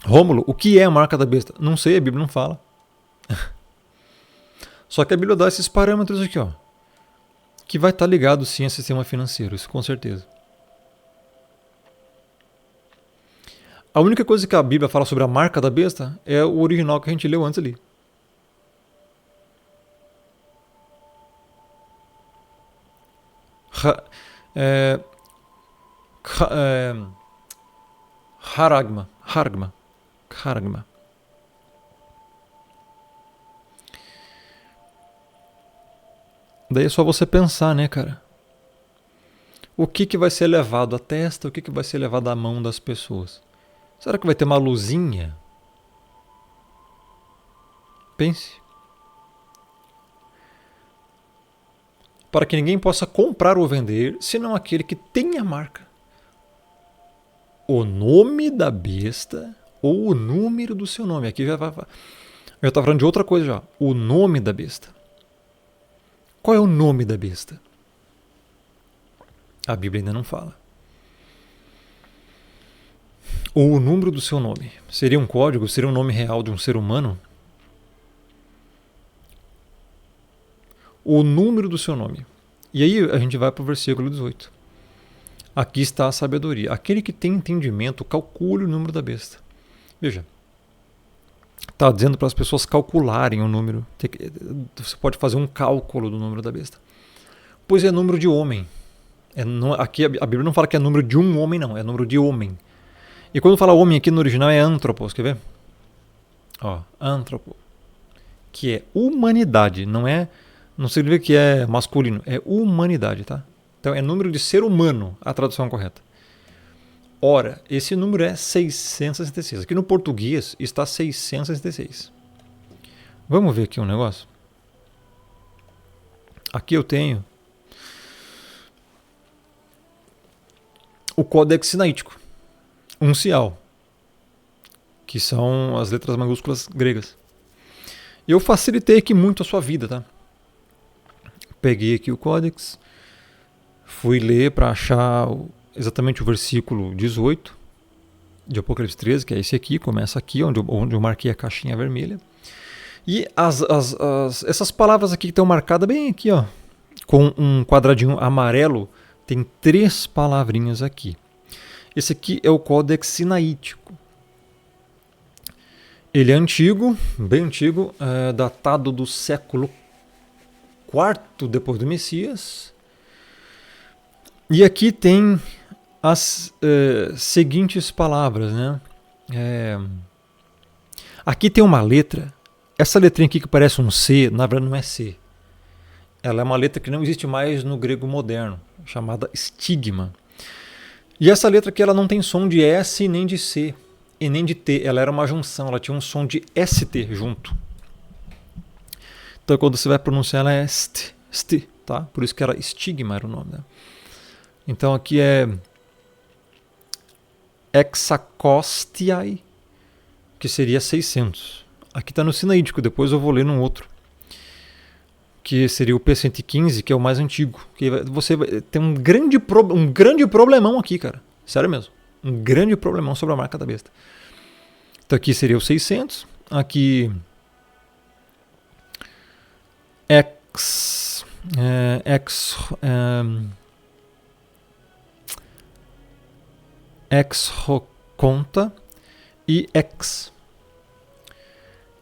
[SPEAKER 1] Rômulo, o que é a marca da besta? Não sei, a Bíblia não fala. Só que a Bíblia dá esses parâmetros aqui, ó, que vai estar ligado sim a sistema financeiro, isso com certeza. A única coisa que a Bíblia fala sobre a marca da besta é o original que a gente leu antes ali. Haragma. Daí é só você pensar, né, cara? O que vai ser levado à testa, o que vai ser levado à mão das pessoas? Será que vai ter uma luzinha? Pense. Para que ninguém possa comprar ou vender, senão aquele que tem a marca. O nome da besta ou o número do seu nome. Aqui já está falando de outra coisa já. O nome da besta. Qual é o nome da besta? A Bíblia ainda não fala. Ou o número do seu nome. Seria um código? Seria um nome real de um ser humano? O número do seu nome. E aí a gente vai para o versículo 18. Aqui está a sabedoria. Aquele que tem entendimento, calcule o número da besta. Veja. Está dizendo para as pessoas calcularem o número. Você pode fazer um cálculo do número da besta. Pois é número de homem. Aqui a Bíblia não fala que é número de um homem, não. É número de homem. E quando fala homem aqui no original é antropos, quer ver? Ó, antropo. Que é humanidade, não significa que é masculino, é humanidade, tá? Então é número de ser humano, a tradução correta. Ora, esse número é 666. Aqui no português está 666. Vamos ver aqui um negócio? Aqui eu tenho o Códex Sinaítico. Uncial, que são as letras maiúsculas gregas. Eu facilitei aqui muito a sua vida, tá? Peguei aqui o Códex, fui ler para achar exatamente o versículo 18 de Apocalipse 13, que é esse aqui, começa aqui, onde eu marquei a caixinha vermelha. E essas palavras aqui que estão marcadas bem aqui, ó, com um quadradinho amarelo, tem 3 palavrinhas aqui. Esse aqui é o Códex Sinaítico. Ele é antigo, bem antigo, datado do século IV depois do Messias. E aqui tem as seguintes palavras, né? Aqui tem uma letra. Essa letrinha aqui que parece um C, na verdade não é C. Ela é uma letra que não existe mais no grego moderno, chamada estigma. E essa letra aqui ela não tem som de S nem de C e nem de T. Ela era uma junção, ela tinha um som de ST junto. Então quando você vai pronunciar ela é st, tá? Por isso que era estigma era o nome, né? Então aqui é hexacostiai, que seria 600. Aqui está no Sinaítico, depois eu vou ler num outro, que seria o P115, que é o mais antigo. Que você tem um grande problemão aqui, cara. Sério mesmo. Um grande problemão sobre a marca da besta. Então aqui seria o 600. Aqui exroconta e ex.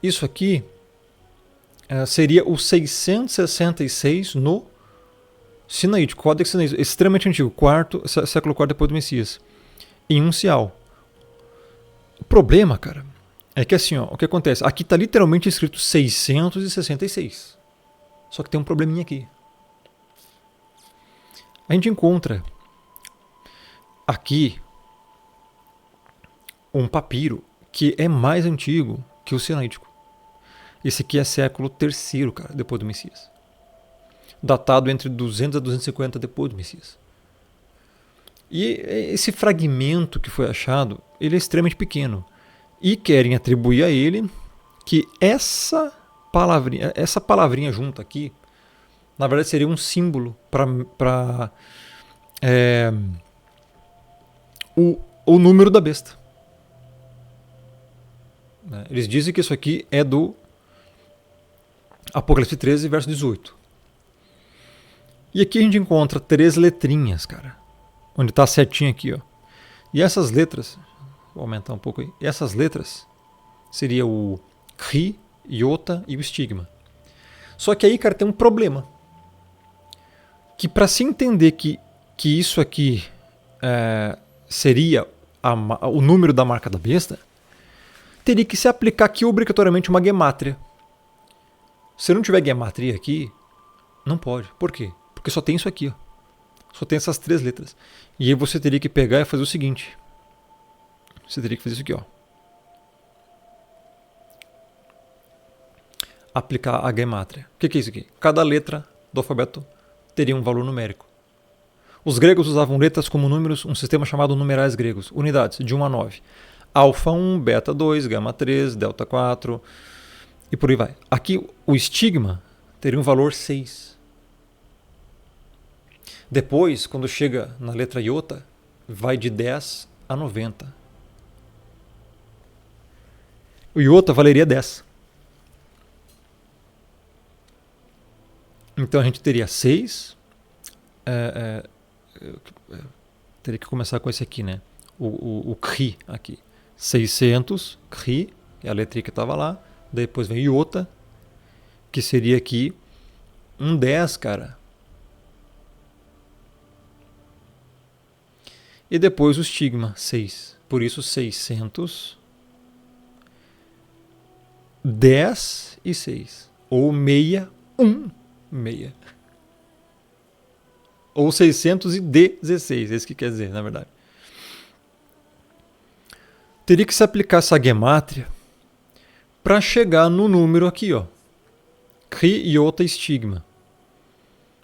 [SPEAKER 1] Isso aqui seria o 666 no Sinaítico, Códex Sinaítico, extremamente antigo, século IV depois do Messias, em uncial. O problema, cara, é que assim, ó, o que acontece? Aqui está literalmente escrito 666. Só que tem um probleminha aqui. A gente encontra aqui um papiro que é mais antigo que o sinaítico. Esse aqui é século III, cara, depois do Messias. Datado entre 200 a 250 depois do Messias. E esse fragmento que foi achado, ele é extremamente pequeno. E querem atribuir a ele que essa palavrinha junto aqui, na verdade seria um símbolo para o número da besta. Eles dizem que isso aqui é do Apocalipse 13, verso 18. E aqui a gente encontra 3 letrinhas, cara. Onde está certinho aqui, ó. E essas letras, vou aumentar um pouco aí. Essas letras seria o Ri, Iota e o estigma. Só que aí, cara, tem um problema. Que para se entender que isso aqui seria o número da marca da besta, teria que se aplicar aqui obrigatoriamente uma gemátria. Se não tiver gematria aqui, não pode. Por quê? Porque só tem isso aqui, ó. Só tem essas 3 letras. E aí você teria que pegar e fazer o seguinte. Você teria que fazer isso aqui, ó. Aplicar a gemátria. O que é isso aqui? Cada letra do alfabeto teria um valor numérico. Os gregos usavam letras como números, um sistema chamado numerais gregos, unidades, de 1 a 9. Alfa 1, beta 2, gama 3, delta 4 e por aí vai. Aqui o estigma teria um valor 6. Depois, quando chega na letra iota, vai de 10 a 90. O iota valeria 10. Então a gente teria 6. Teria que começar com esse aqui, né? O Kri aqui. 600, Kri, é a letra que estava lá. Depois vem iota, que seria aqui um 10, cara. E depois o estigma, 6. Por isso 600, 10 e 6. Ou 616. Ou 616, é isso que quer dizer, na verdade. Teria que se aplicar essa gemátria para chegar no número aqui, ó. Kri, iota, estigma.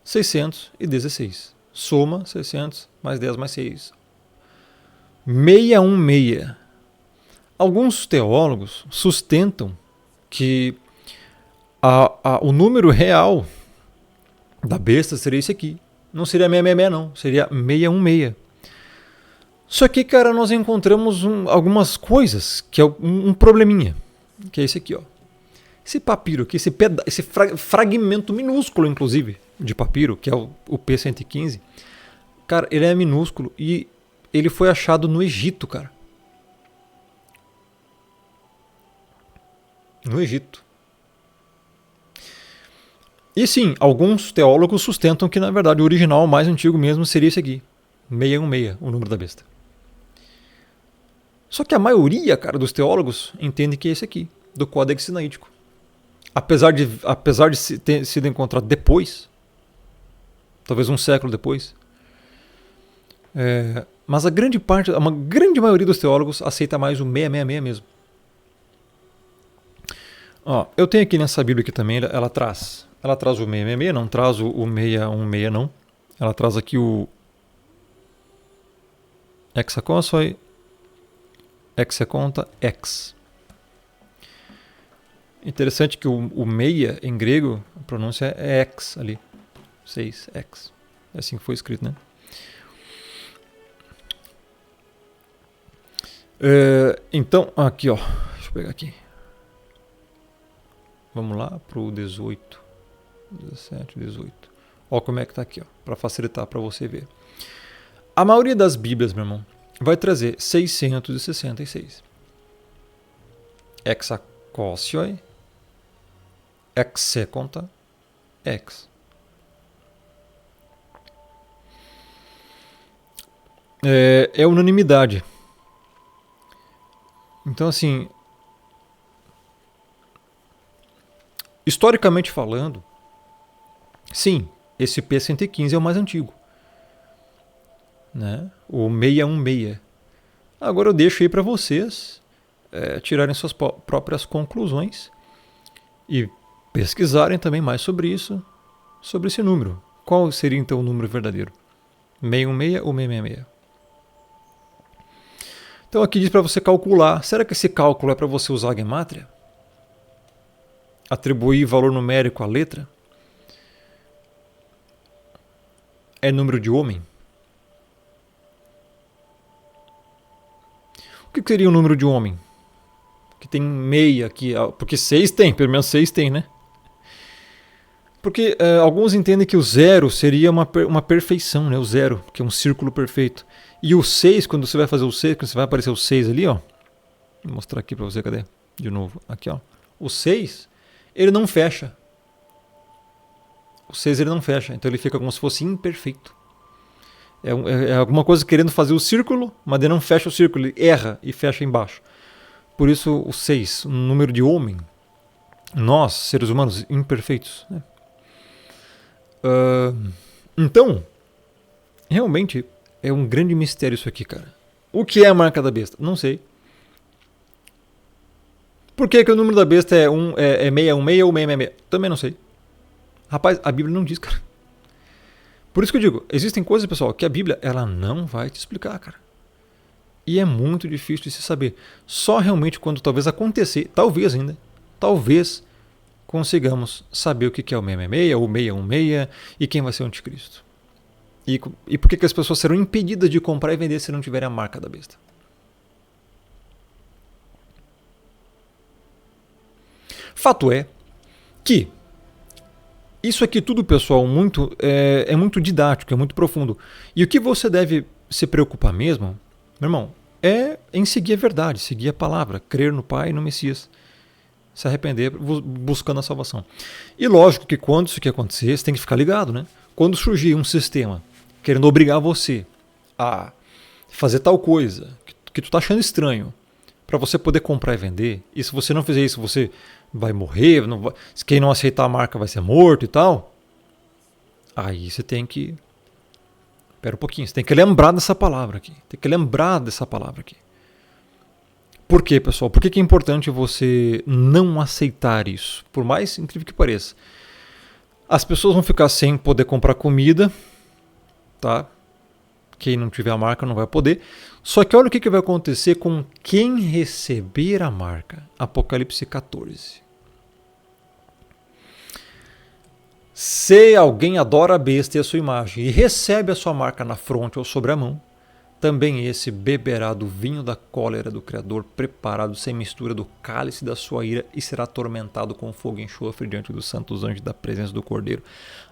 [SPEAKER 1] 616. Soma 600 mais 10 mais 6. 616. Alguns teólogos sustentam que o número real da besta seria esse aqui. Não seria 666 não, seria 616. Só que, cara, nós encontramos algumas coisas, que é um probleminha, que é esse aqui, ó. Esse papiro aqui, esse fragmento minúsculo, inclusive, de papiro, que é o P115, cara, ele é minúsculo e ele foi achado no Egito, cara. No Egito. E sim, alguns teólogos sustentam que, na verdade, o original mais antigo mesmo seria esse aqui. 616, o número da besta. Só que a maioria, cara, dos teólogos entende que é esse aqui, do Códex Sinaítico. Apesar de ter sido encontrado depois, talvez um século depois, mas a grande maioria dos teólogos aceita mais o 666 mesmo. Ó, eu tenho aqui nessa Bíblia aqui também, ela traz o 666, não traz o 616 não. Ela traz aqui o hexaconsoi, hexaconta, hex. Interessante que o meia em grego, a pronúncia é hex ali. 6, hex. É assim que foi escrito, né? Então, aqui, ó. Deixa eu pegar aqui. Vamos lá para o 18. 17, 18. Ó como é que tá aqui, ó, para facilitar para você ver. A maioria das Bíblias, meu irmão, vai trazer 666. Hexacosioi, hexeconta, hex. É unanimidade. Então, assim, Historicamente falando, sim, esse P115 é o mais antigo, né? O 616. Agora eu deixo aí para vocês tirarem suas próprias conclusões e pesquisarem também mais sobre isso, sobre esse número. Qual seria então o número verdadeiro? 616 ou 666? Então aqui diz para você calcular. Será que esse cálculo é para você usar a Gematria? Atribuir valor numérico à letra? É número de homem? O que seria um número de homem? Que tem meia aqui, porque 6 tem, pelo menos 6 tem, né? Porque alguns entendem que o 0 seria uma perfeição, né? O 0, que é um círculo perfeito. E o 6, quando você vai fazer o 6, quando você vai aparecer o 6 ali, ó. Vou mostrar aqui para você, cadê? De novo, aqui, ó. O 6, ele não fecha. O 6 ele não fecha, então ele fica como se fosse imperfeito. É alguma coisa querendo fazer o círculo, mas ele não fecha o círculo, ele erra e fecha embaixo. Por isso o 6, um número de homem, nós, seres humanos imperfeitos, né? Então, realmente é um grande mistério isso aqui, cara. O que é a marca da besta? Não sei. Por que o número da besta é 616 ou 666? Também não sei. Rapaz, a Bíblia não diz, cara. Por isso que eu digo, existem coisas, pessoal, que a Bíblia ela não vai te explicar, cara. E é muito difícil de se saber. Só realmente quando talvez acontecer, talvez consigamos saber o que é o 666 ou 616 e quem vai ser o anticristo. E por que as pessoas serão impedidas de comprar e vender se não tiverem a marca da besta. Fato é que isso aqui tudo, pessoal, é muito didático, é muito profundo. E o que você deve se preocupar mesmo, meu irmão, é em seguir a verdade, seguir a palavra, crer no Pai e no Messias. Se arrepender buscando a salvação. E lógico que quando isso aqui acontecer, você tem que ficar ligado, né? Quando surgir um sistema querendo obrigar você a fazer tal coisa que tu tá achando estranho, para você poder comprar e vender, e se você não fizer isso, você vai morrer, quem não aceitar a marca vai ser morto e tal, aí você tem que... Espera um pouquinho, você tem que lembrar dessa palavra aqui. Por quê, pessoal? Por que é importante você não aceitar isso? Por mais incrível que pareça. As pessoas vão ficar sem poder comprar comida, tá? Quem não tiver a marca não vai poder. Só que olha o que vai acontecer com quem receber a marca. Apocalipse 14. Se alguém adora a besta e a sua imagem e recebe a sua marca na fronte ou sobre a mão, também esse beberá do vinho da cólera do Criador, preparado sem mistura do cálice da sua ira, e será atormentado com fogo e enxofre diante dos santos anjos da presença do Cordeiro.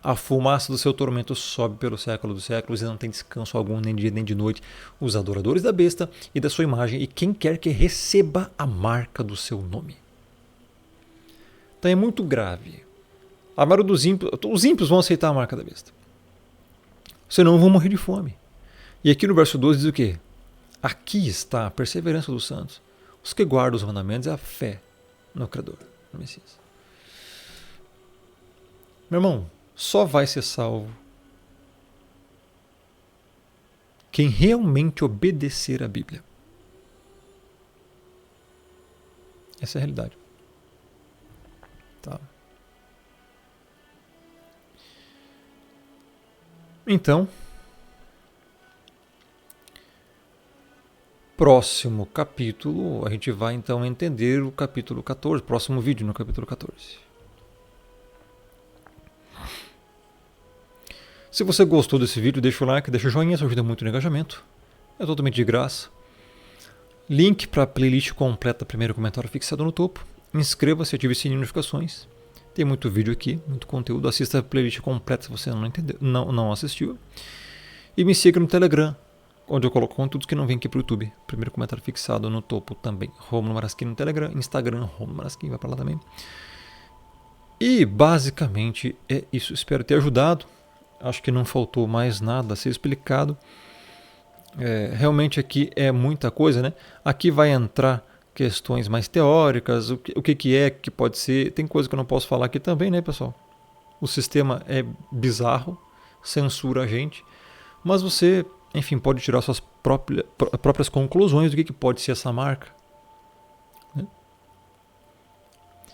[SPEAKER 1] A fumaça do seu tormento sobe pelo século dos séculos e não tem descanso algum, nem de dia nem de noite. Os adoradores da besta e da sua imagem, e quem quer que receba a marca do seu nome. Então é muito grave. A maioria dos ímpios, os ímpios vão aceitar a marca da besta. Senão vão morrer de fome. E aqui no verso 12 diz o quê? Aqui está a perseverança dos santos, os que guardam os mandamentos e a fé no Criador, no Messias. Meu irmão, só vai ser salvo quem realmente obedecer à Bíblia. Essa é a realidade. Tá. Então, próximo capítulo, a gente vai então entender o capítulo 14, próximo vídeo no capítulo 14. Se você gostou desse vídeo, deixa o like, deixa o joinha, isso ajuda muito no engajamento. É totalmente de graça. Link para a playlist completa, primeiro comentário fixado no topo. Inscreva-se, ative o sininho de notificações. Tem muito vídeo aqui, muito conteúdo. Assista a playlist completa se você não assistiu. E me siga no Telegram, onde eu coloco conteúdos que não vem aqui para o YouTube. Primeiro comentário fixado no topo também. Romulo Marasquim no Telegram, Instagram, Romulo Marasquim, vai para lá também. E basicamente é isso. Espero ter ajudado. Acho que não faltou mais nada a ser explicado. Realmente aqui é muita coisa, né? Aqui vai entrar questões mais teóricas, o que pode ser. Tem coisa que eu não posso falar aqui também, né, pessoal? O sistema é bizarro, censura a gente, mas você, enfim, pode tirar suas próprias conclusões do que pode ser essa marca. Né?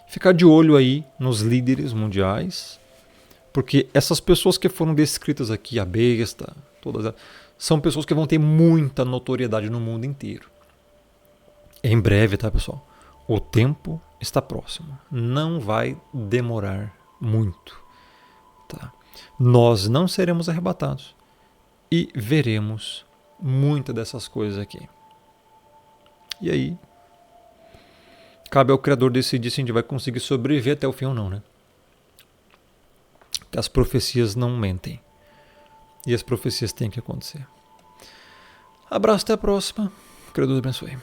[SPEAKER 1] Ficar de olho aí nos líderes mundiais, porque essas pessoas que foram descritas aqui, a besta, todas elas, são pessoas que vão ter muita notoriedade no mundo inteiro. Em breve, tá, pessoal? O tempo está próximo. Não vai demorar muito. Tá? Nós não seremos arrebatados. E veremos muitas dessas coisas aqui. E aí, cabe ao Criador decidir se a gente vai conseguir sobreviver até o fim ou não, né? Porque as profecias não mentem. E as profecias têm que acontecer. Abraço, até a próxima. Que Deus abençoe.